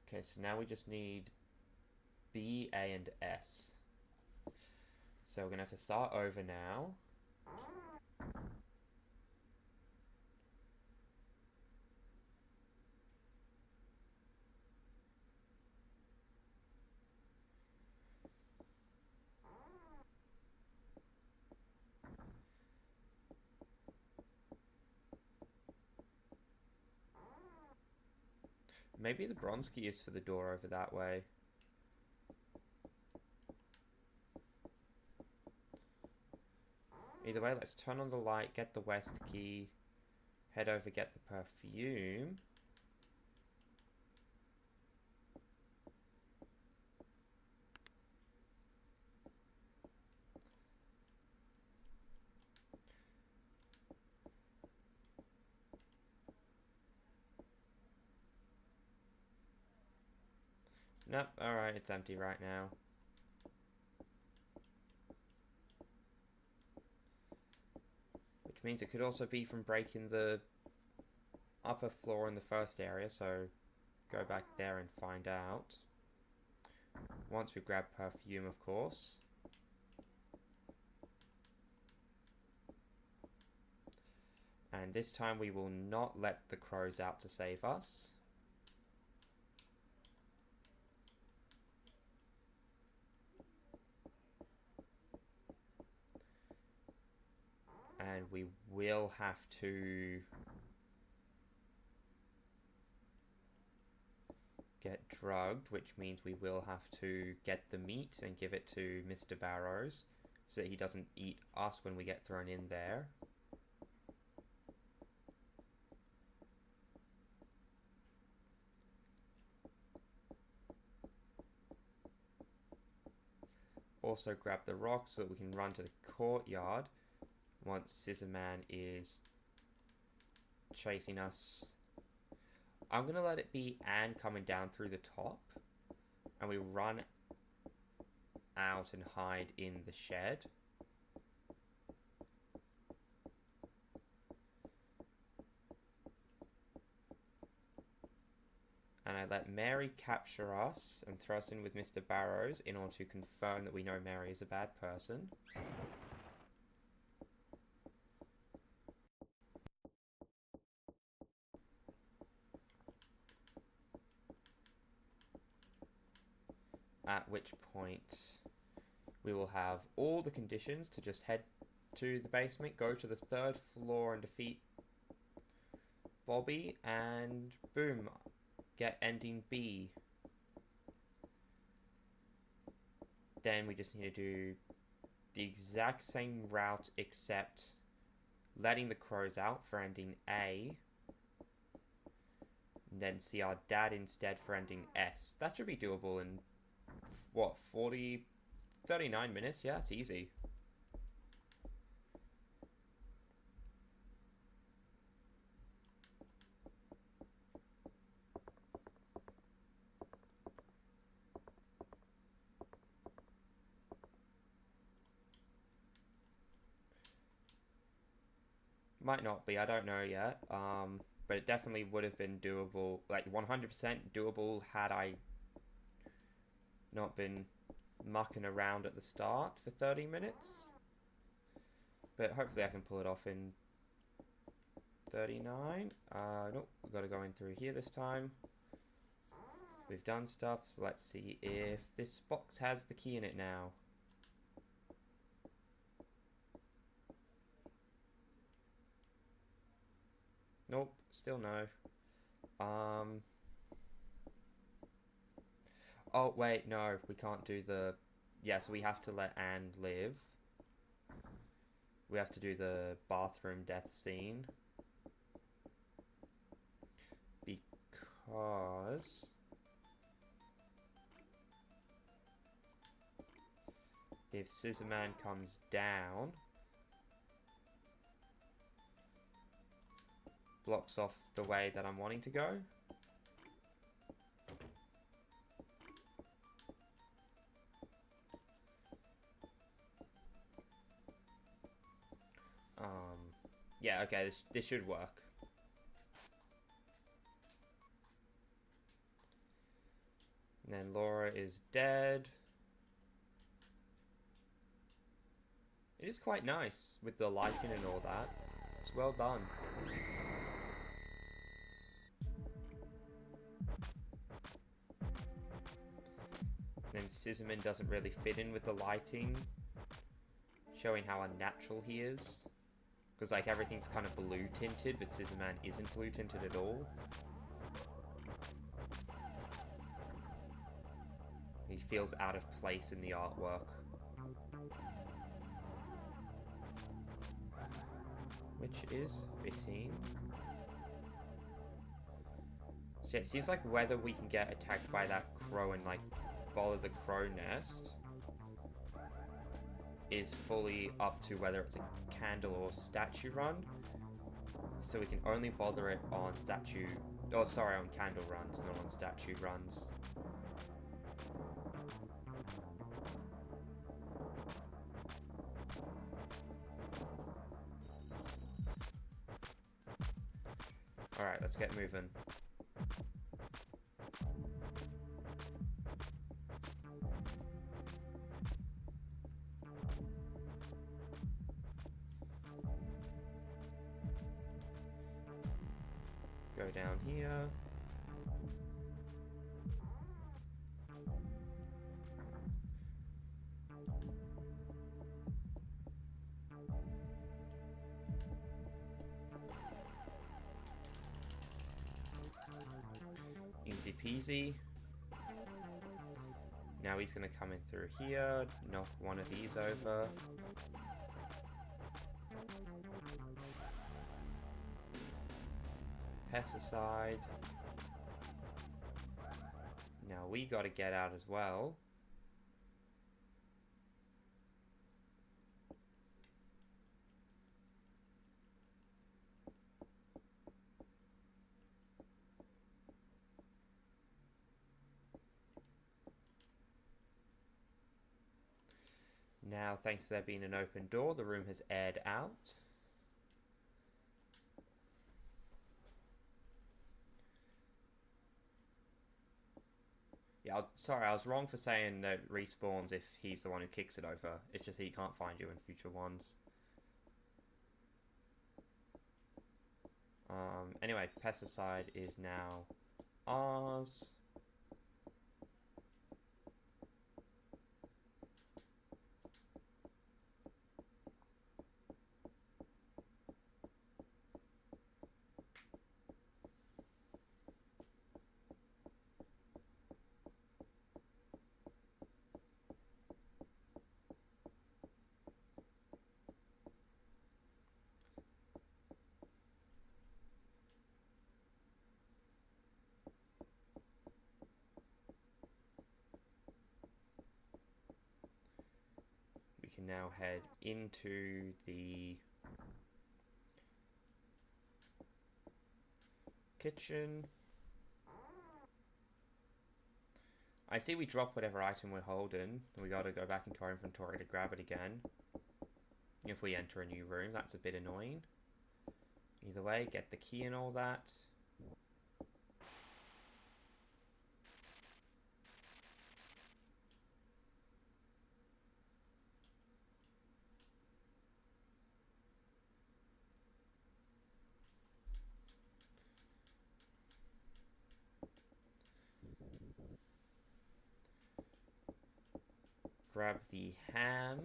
Okay, so now we just need B, A, and S. So we're gonna have to start over now. Maybe the bronze key is for the door over that way. Either way, let's turn on the light, get the west key, head over, get the perfume. Nope, alright, it's empty right now. Which means it could also be from breaking the upper floor in the first area, so go back there and find out. Once we grab perfume, of course. And this time we will not let the crows out to save us. And we will have to get drugged, which means we will have to get the meat and give it to Mr. Barrows so that he doesn't eat us when we get thrown in there. Also grab the rock so that we can run to the courtyard once Scissor Man is chasing us. I'm going to let it be Anne coming down through the top, and we run out and hide in the shed. And I let Mary capture us and throw us in with Mr. Barrows in order to confirm that we know Mary is a bad person. At which point we will have all the conditions to just head to the basement, go to the 3rd floor and defeat Bobby, and boom, get ending B. Then we just need to do the exact same route except letting the crows out for ending A. And then see our dad instead for ending S. That should be doable in, what, 39 minutes? Yeah, it's easy. Might not be, I don't know yet. But it definitely would have been doable, like 100% doable had I not been mucking around at the start for 30 minutes. But hopefully I can pull it off in 39. Nope, we've got to go in through here this time. We've done stuff, so let's see if this box has the key in it now. Nope, still no. Oh, wait, no, we can't do the... Yeah, so we have to let Anne live. We have to do the bathroom death scene. because if Scissorman comes down, blocks off the way that I'm wanting to go. Yeah, okay, this should work. And then Laura is dead. It is quite nice with the lighting and all that. It's well done. Then Scissorman doesn't really fit in with the lighting, showing how unnatural he is. Because like everything's kind of blue tinted, but Scissorman isn't blue tinted at all. He feels out of place in the artwork. Which is fitting. So yeah, it seems like whether we can get attacked by that crow and like bother the crow nest is fully up to whether it's a candle or statue run. So we can only bother it on statue... Oh, sorry, on candle runs, not on statue runs. Alright, let's get moving. Go down here. Easy peasy. Now he's going to come in through here, knock one of these over. Pesticide. Now we got to get out as well. Now, thanks to there being an open door, the room has aired out. Yeah, sorry, I was wrong for saying that respawns if he's the one who kicks it over. It's just that he can't find you in future ones. Anyway, pesticide is now ours. Can now head into the kitchen. I see we drop whatever item we're holding. We gotta go back into our inventory to grab it again. If we enter a new room, that's a bit annoying. Either way, get the key and all that. Grab the ham.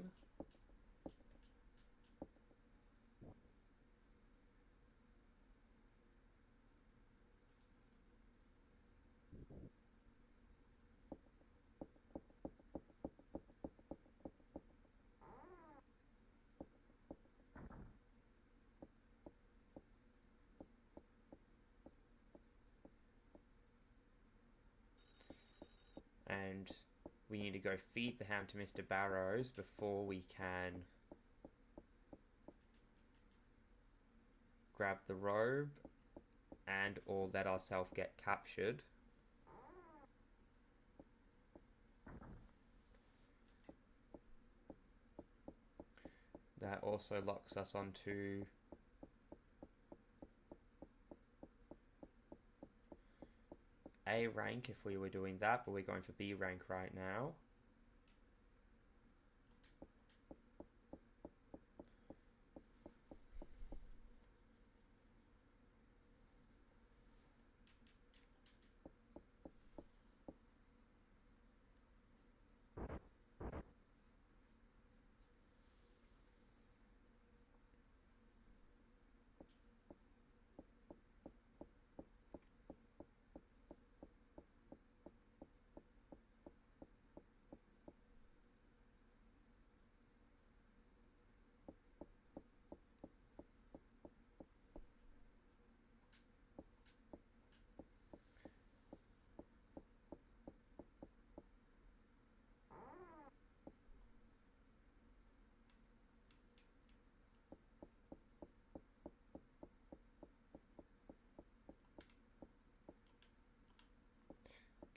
and we need to go feed the ham to Mr. Barrows before we can grab the robe and or let ourselves get captured. That also locks us onto A rank if we were doing that, but we're going for B rank right now.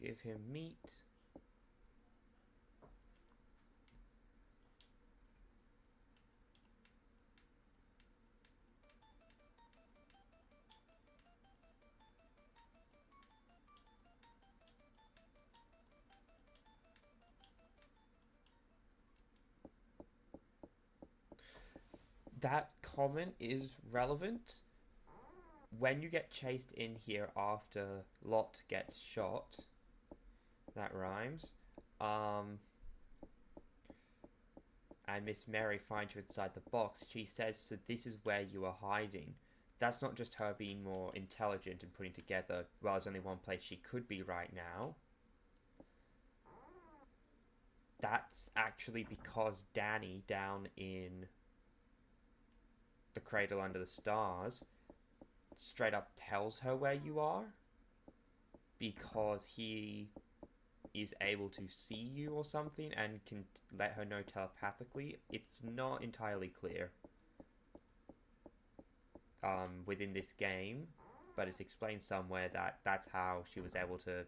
Give him meat. That comment is relevant. When you get chased in here after Lot gets shot, that rhymes, and Miss Mary finds you inside the box, she says, so this is where you are hiding. That's not just her being more intelligent and putting together, well, there's only one place she could be right now. That's actually because Danny down in the Cradle Under the Stars straight up tells her where you are, because he is able to see you or something and can let her know telepathically. It's not entirely clear within this game, but it's explained somewhere that that's how she was able to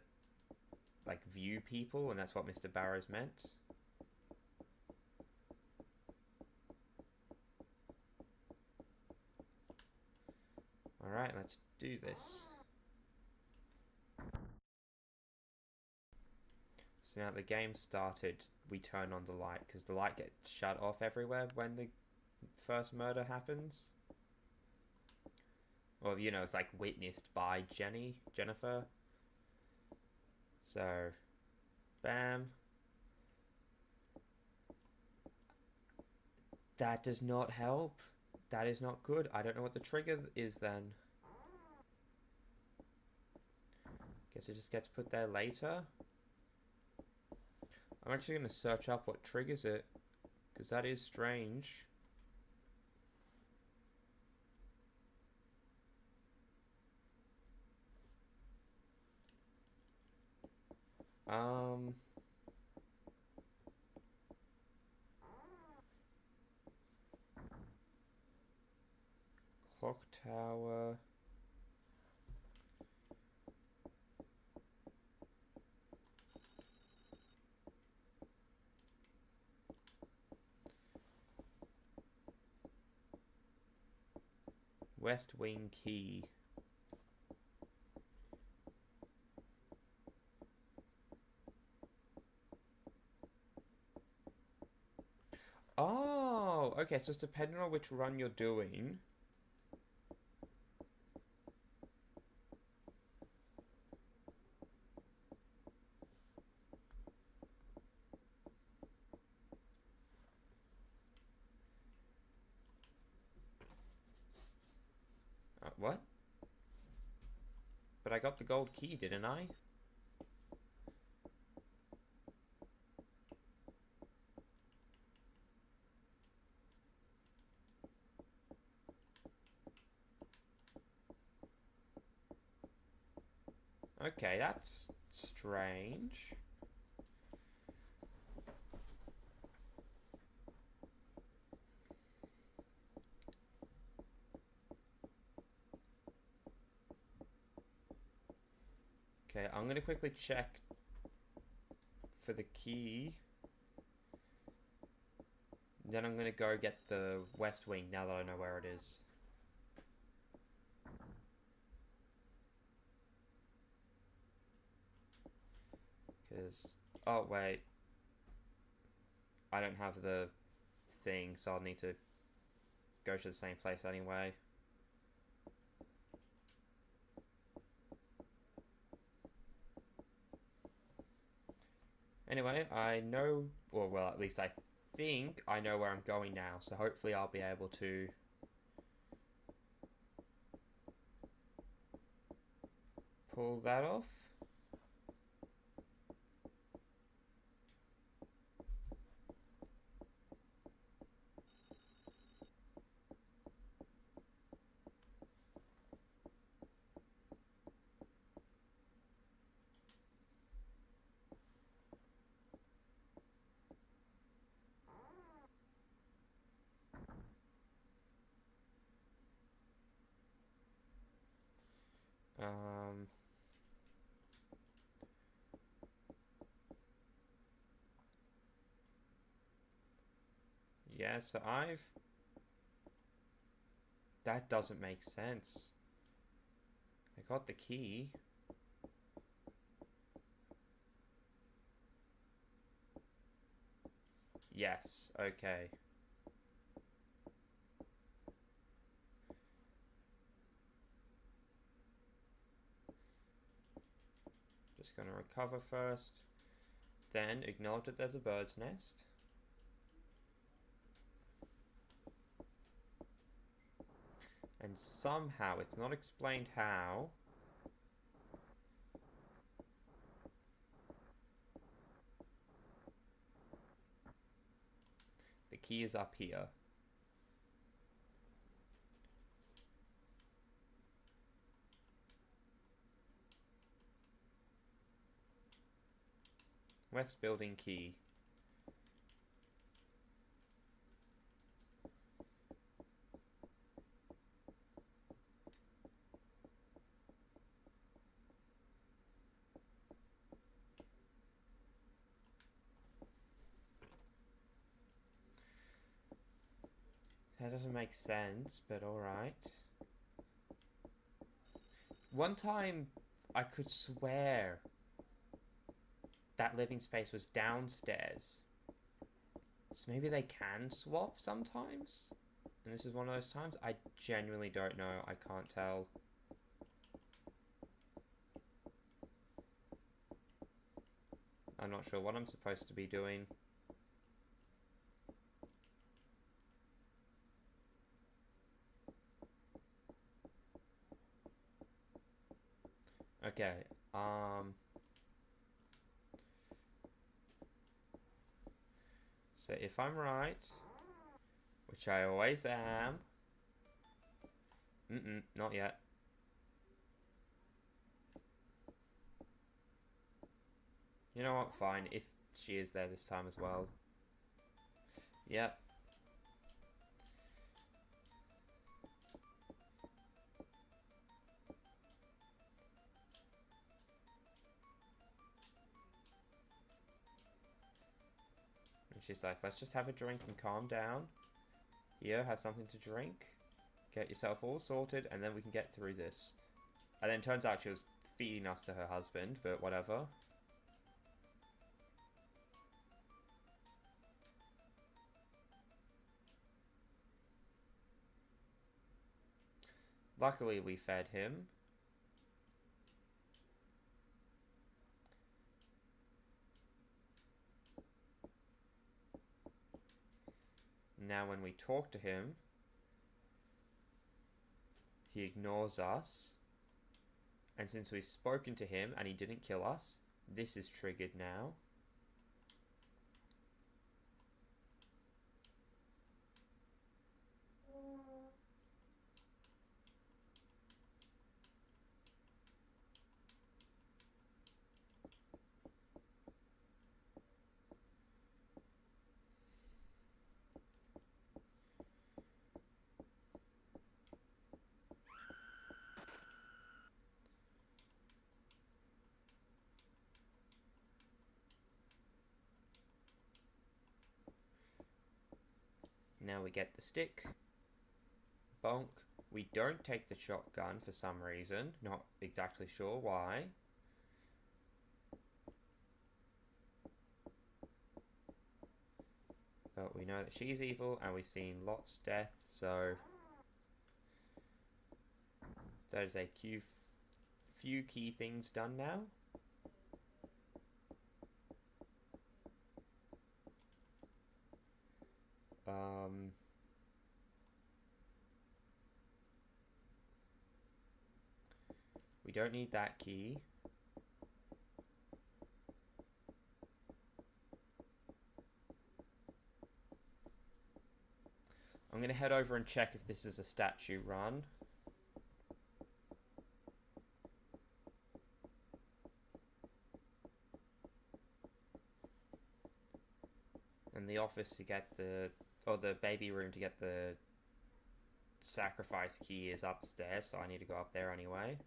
like view people, and that's what Mr. Barrows meant. Alright, let's do this. So now the game started, we turn on the light, because the light gets shut off everywhere when the first murder happens. Or, you know, it's like witnessed by Jennifer. So, bam. That does not help. That is not good. I don't know what the trigger is then. Guess it just gets put there later. I'm actually going to search up what triggers it, because that is strange. ClockTower. West Wing Key. Oh, okay, so it's depending on which run you're doing. What? But I got the gold key, didn't I? Okay, that's strange. Okay, I'm gonna quickly check for the key. Then I'm gonna go get the west wing now that I know where it is. Because... Oh, wait. I don't have the thing, so I'll need to go to the same place anyway. Anyway, I know, or well, at least I think I know where I'm going now, so hopefully I'll be able to pull that off. Um, yeah, so that doesn't make sense. I got the key. Yes, okay. Just gonna recover first. Then acknowledge that there's a bird's nest. And somehow, it's not explained how, the key is up here. West building key. That doesn't make sense, but alright. One time, I could swear that living space was downstairs. So maybe they can swap sometimes? And this is one of those times? I genuinely don't know. I can't tell. I'm not sure what I'm supposed to be doing. Okay, so if I'm right, which I always am... not yet. You know what, fine, if she is there this time as well. Yep. And she's like, let's just have a drink and calm down. Here, have something to drink. Get yourself all sorted, and then we can get through this. And then it turns out she was feeding us to her husband, but whatever. Luckily, we fed him. Now when we talk to him, he ignores us. And since we've spoken to him and he didn't kill us, this is triggered now. now we get the stick. Bonk. We don't take the shotgun for some reason. Not exactly sure why. But we know that she's evil, and we've seen Lot's death, so there's a few key things done now. We don't need that key. I'm going to head over and check if this is a statue run. And the office to get or the baby room to get the sacrifice key is upstairs, so I need to go up there anyway.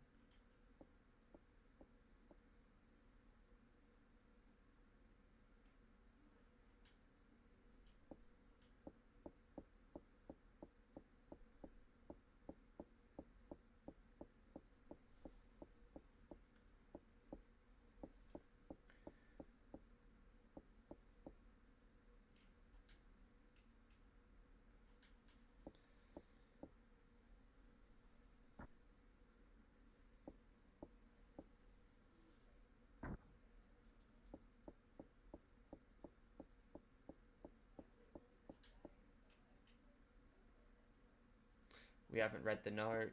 We haven't read the note.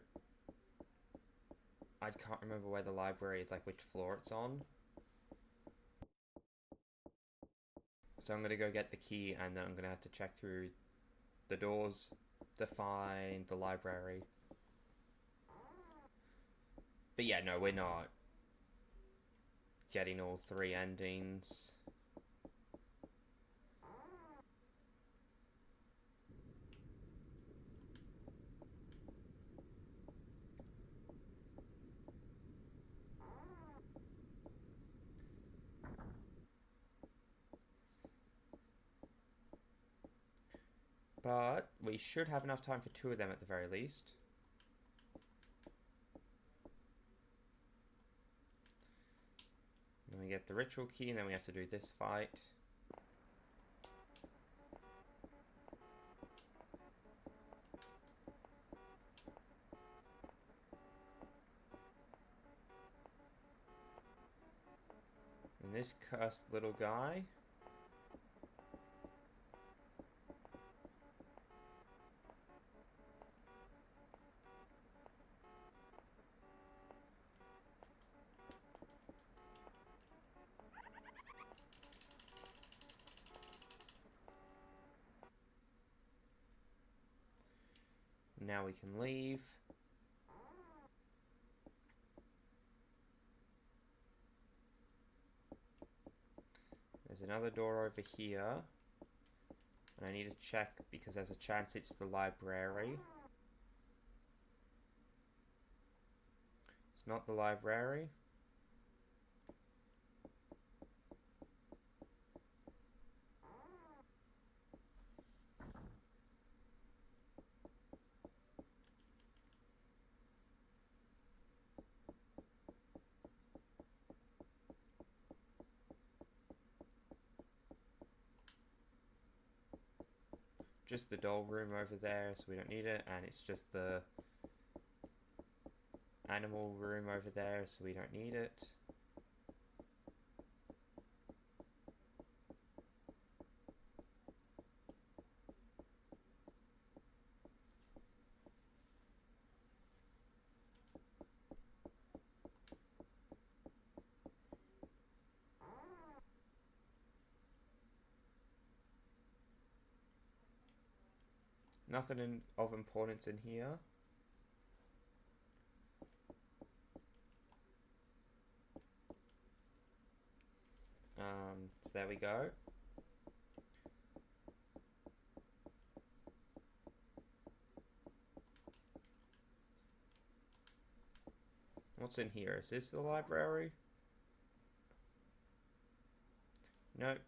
I can't remember where the library is, like which floor it's on. So I'm going to go get the key, and then I'm going to have to check through the doors to find the library. But yeah, no, we're not getting all 3 endings. But we should have enough time for 2 of them at the very least. Then we get the ritual key, and then we have to do this fight. And this cursed little guy. Now we can leave. There's another door over here. And I need to check because there's a chance it's the library. It's not the library. Just the doll room over there, so we don't need it, and it's just the animal room over there, so we don't need it. Nothing of importance in here. So there we go. What's in here? Is this the library? Nope.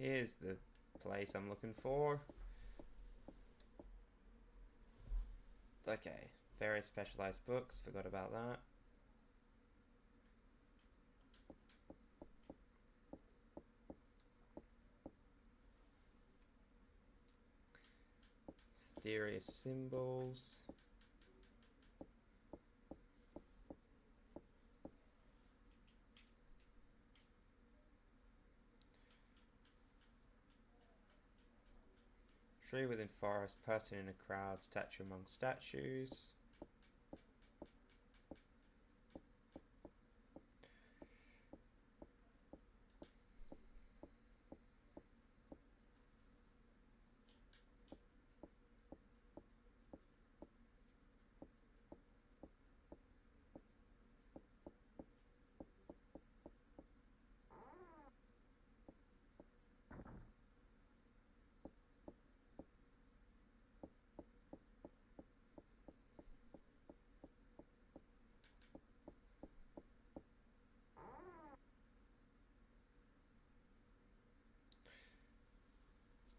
Here's the place I'm looking for. Okay, various specialized books, forgot about that. Mysterious symbols. Tree within forest, person in a crowd, statue among statues.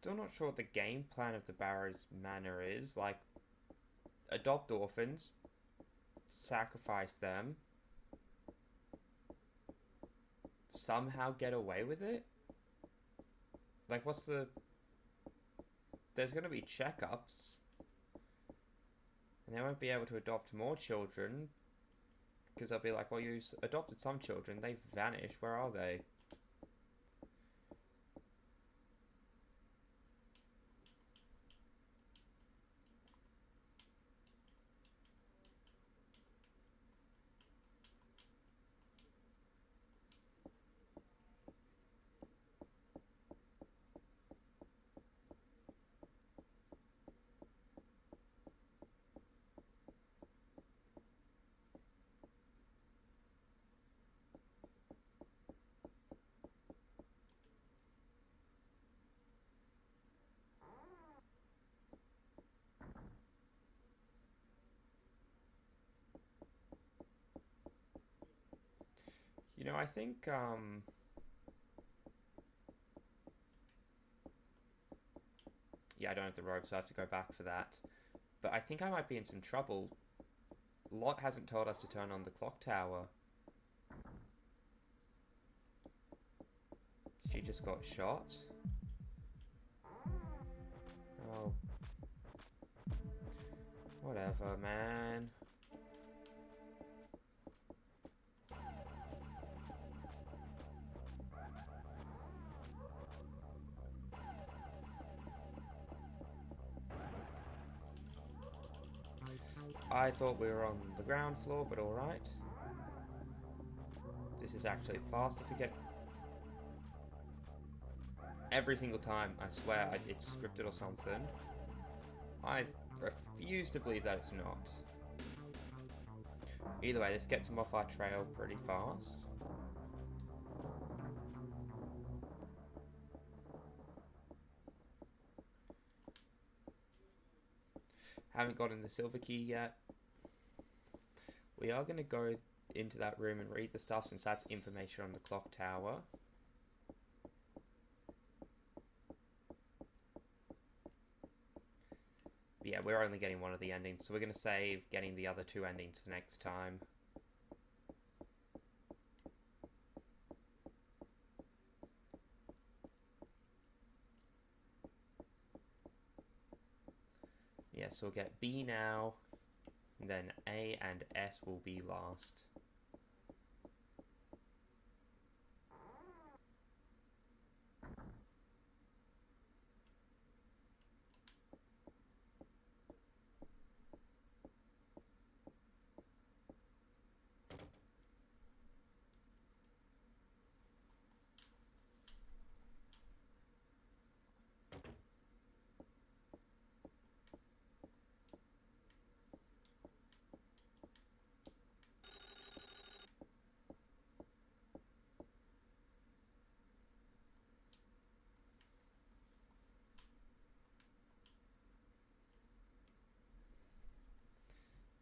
Still not sure what the game plan of the Barrows Manor is. Like, adopt orphans, sacrifice them, somehow get away with it? Like, what's the... There's going to be checkups. And they won't be able to adopt more children. Because they'll be like, well, you adopted some children. They've vanished. Where are they? You know, I think, yeah, I don't have the rope, so I have to go back for that. But I think I might be in some trouble. Lot hasn't told us to turn on the clock tower. She just got shot. Oh. Whatever, man. I thought we were on the ground floor, but alright. This is actually fast if you get... Every single time, I swear it's scripted or something. I refuse to believe that it's not. Either way, this gets them off our trail pretty fast. Haven't gotten the silver key yet. We are going to go into that room and read the stuff since that's information on the clock tower. But yeah, we're only getting one of the endings, so we're going to save getting the other two endings for next time. Yeah, so we'll get B now, and then A and S will be last.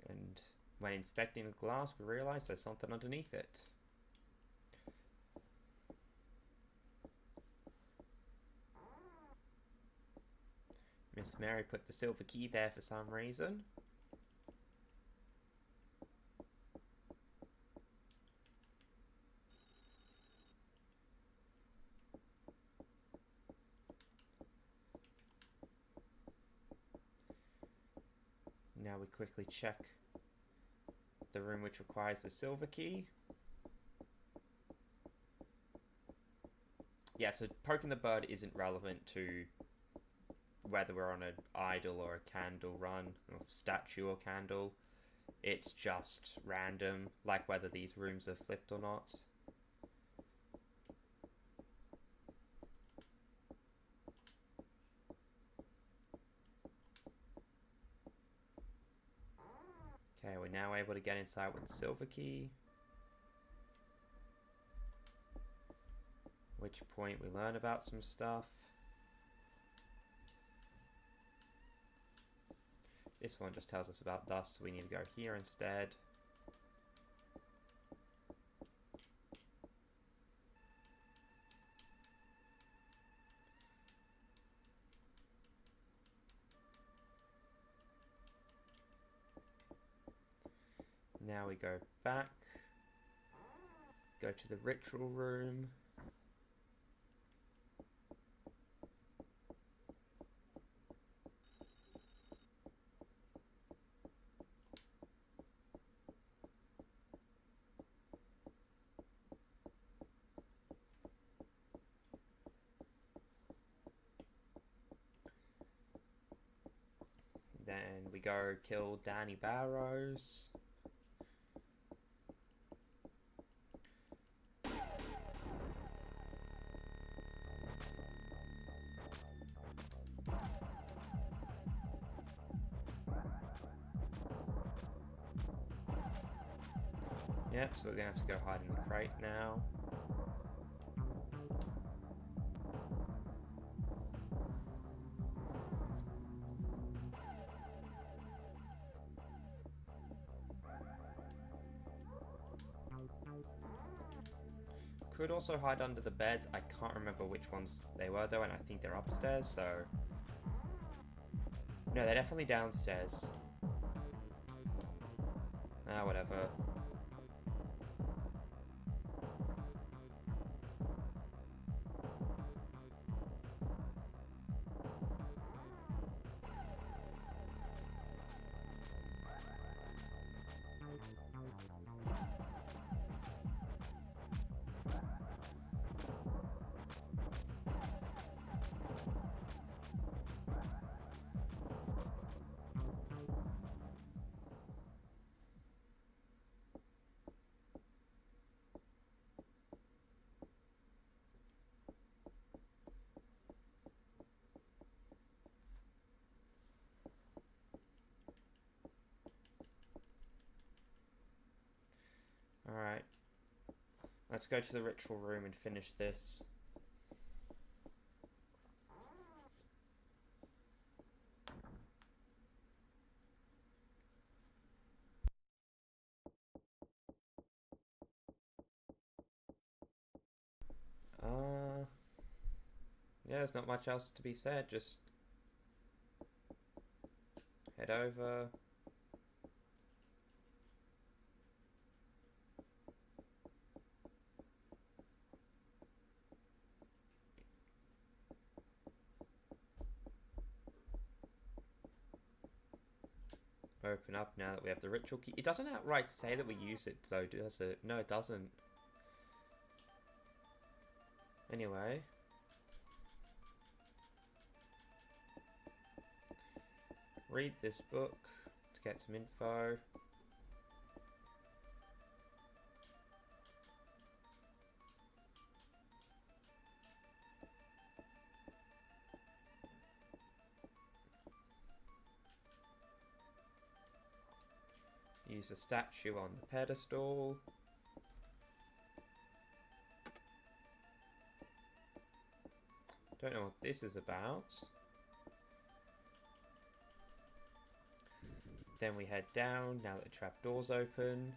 And when inspecting the glass, we realise there's something underneath it. Miss Mary put the silver key there for some reason. Now we quickly check the room which requires the silver key. Yeah, so poking the bird isn't relevant to whether we're on an idol or a candle run, or statue or candle. It's just random, like whether these rooms are flipped or not. Okay, we're now able to get inside with the silver key. At which point we learn about some stuff. This one just tells us about dust, so we need to go here instead. Now we go back, go to the ritual room. Then we go kill Danny Barrows. Yep, so we're gonna have to go hide in the crate now. Could also hide under the beds. I can't remember which ones they were though, and I think they're upstairs, so... No, they're definitely downstairs. Ah, whatever. Alright. Let's go to the ritual room and finish this. Yeah, there's not much else to be said, just head over. Open up now that we have the ritual key. It doesn't outright say that we use it though, does it? No, it doesn't. Anyway. Read this book to get some info. Use the statue on the pedestal. Don't know what this is about. Then we head down now that the trapdoor's open.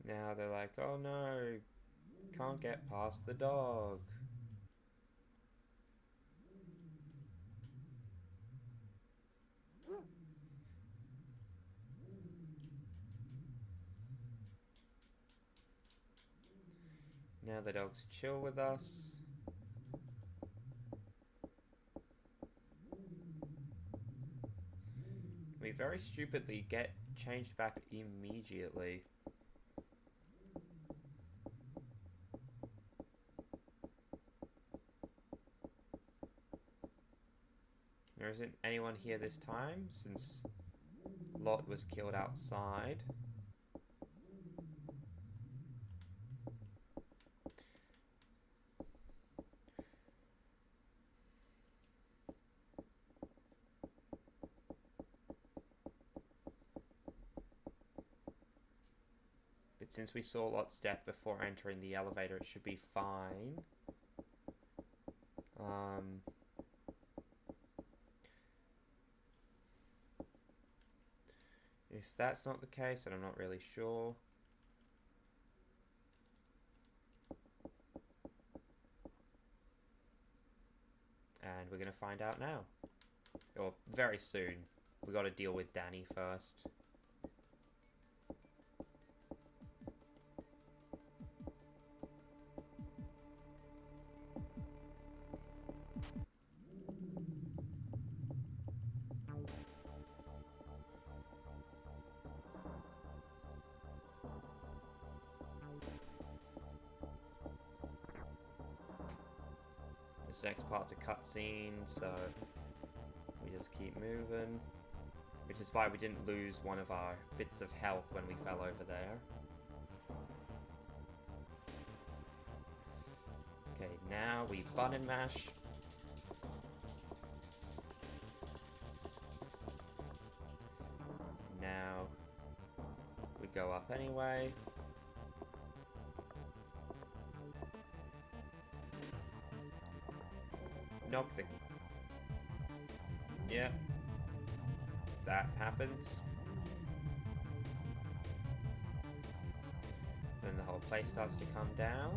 Now they're like, oh no, can't get past the dog. Now the dog's chill with us. We very stupidly get changed back immediately. There isn't anyone here this time, since Lot was killed outside. But since we saw Lot's death before entering the elevator, it should be fine. If that's not the case, then I'm not really sure. And we're gonna find out now. Or very soon. We gotta deal with Danny first. This next part's a cutscene, so we just keep moving. Which is why we didn't lose one of our bits of health when we fell over there. Okay, now we button mash. Now we go up anyway. Knock the... Yeah. That happens. Then the whole place starts to come down.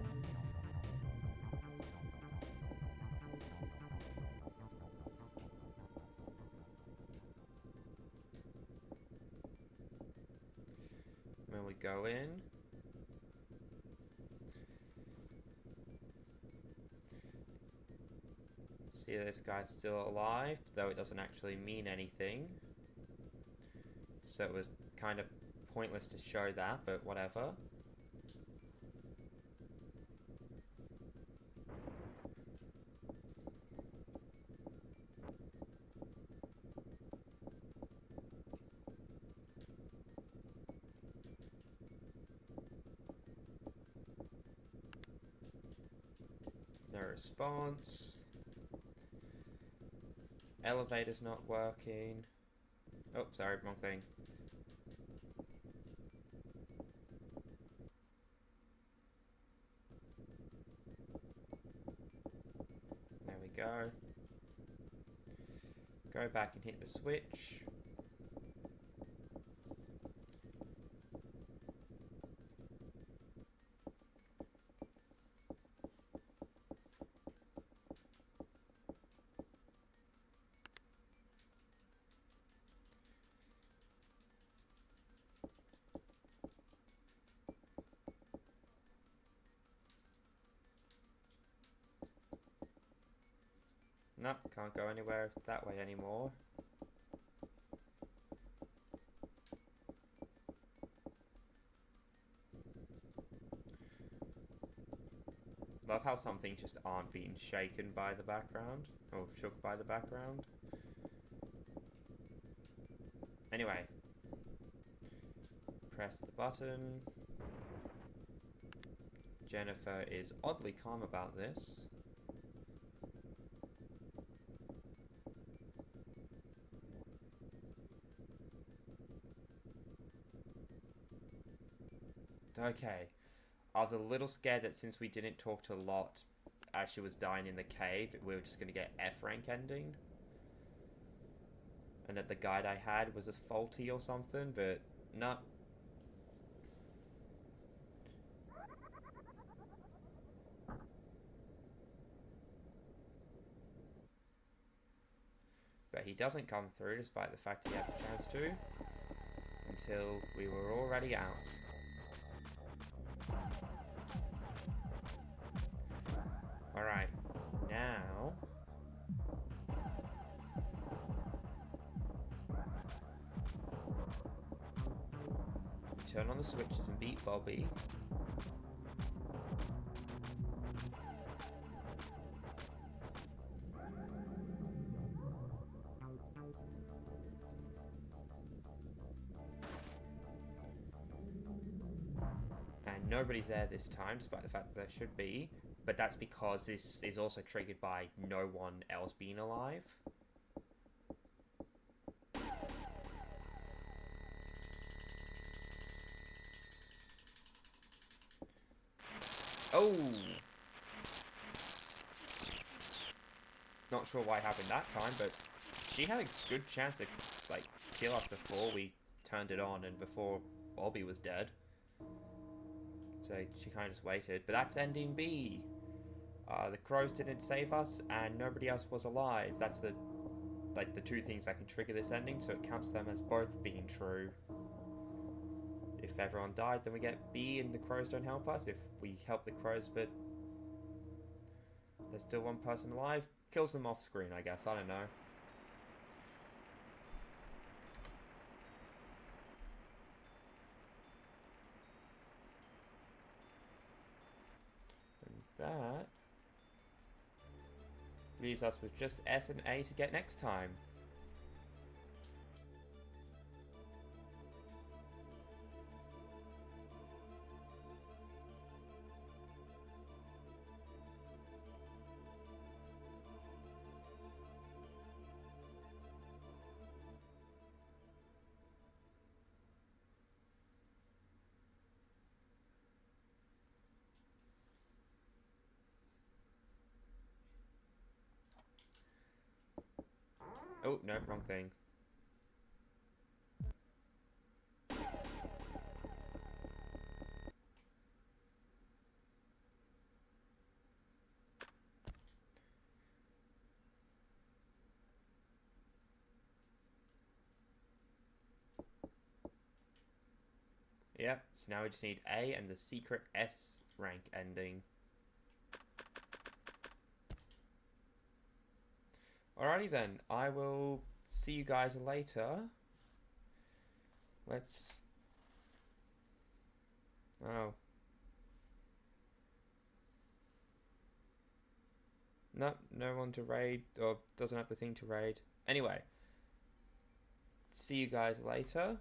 When we go in, see this guy's still alive, though it doesn't actually mean anything. So it was kind of pointless to show that, but whatever. No response. Elevator's not working. Oh, sorry, wrong thing. There we go. Go back and hit the switch. Nope, can't go anywhere that way anymore. Love how some things just aren't being shaken by the background, or shook by the background. Anyway. Press the button. Jennifer is oddly calm about this. Okay. I was a little scared that since we didn't talk to Lot as she was dying in the cave, we were just going to get F rank ending. And that the guide I had was faulty or something, but no. But he doesn't come through despite the fact he had the chance to, until we were already out. Alright, now turn on the switches and beat Bobby. And nobody's there this time, despite the fact that there should be. But that's because this is also triggered by no one else being alive. Oh! Not sure why it happened that time, but she had a good chance to, like, kill us before we turned it on and before Bobby was dead. So she kind of just waited. But that's ending B. The crows didn't save us, and nobody else was alive. That's the two things that can trigger this ending, so it counts them as both being true. If everyone died, then we get B, and the crows don't help us. If we help the crows, but there's still one person alive, kills them off screen, I guess. I don't know. And that leaves us with just S and A to get next time. Oh, no, wrong thing. Yep, so now we just need A and the secret S rank ending. Alrighty then, I will see you guys later. Let's... Oh. No, no one to raid, or doesn't have the thing to raid. Anyway, see you guys later.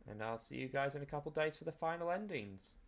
And I'll see you guys in a couple days for the final endings.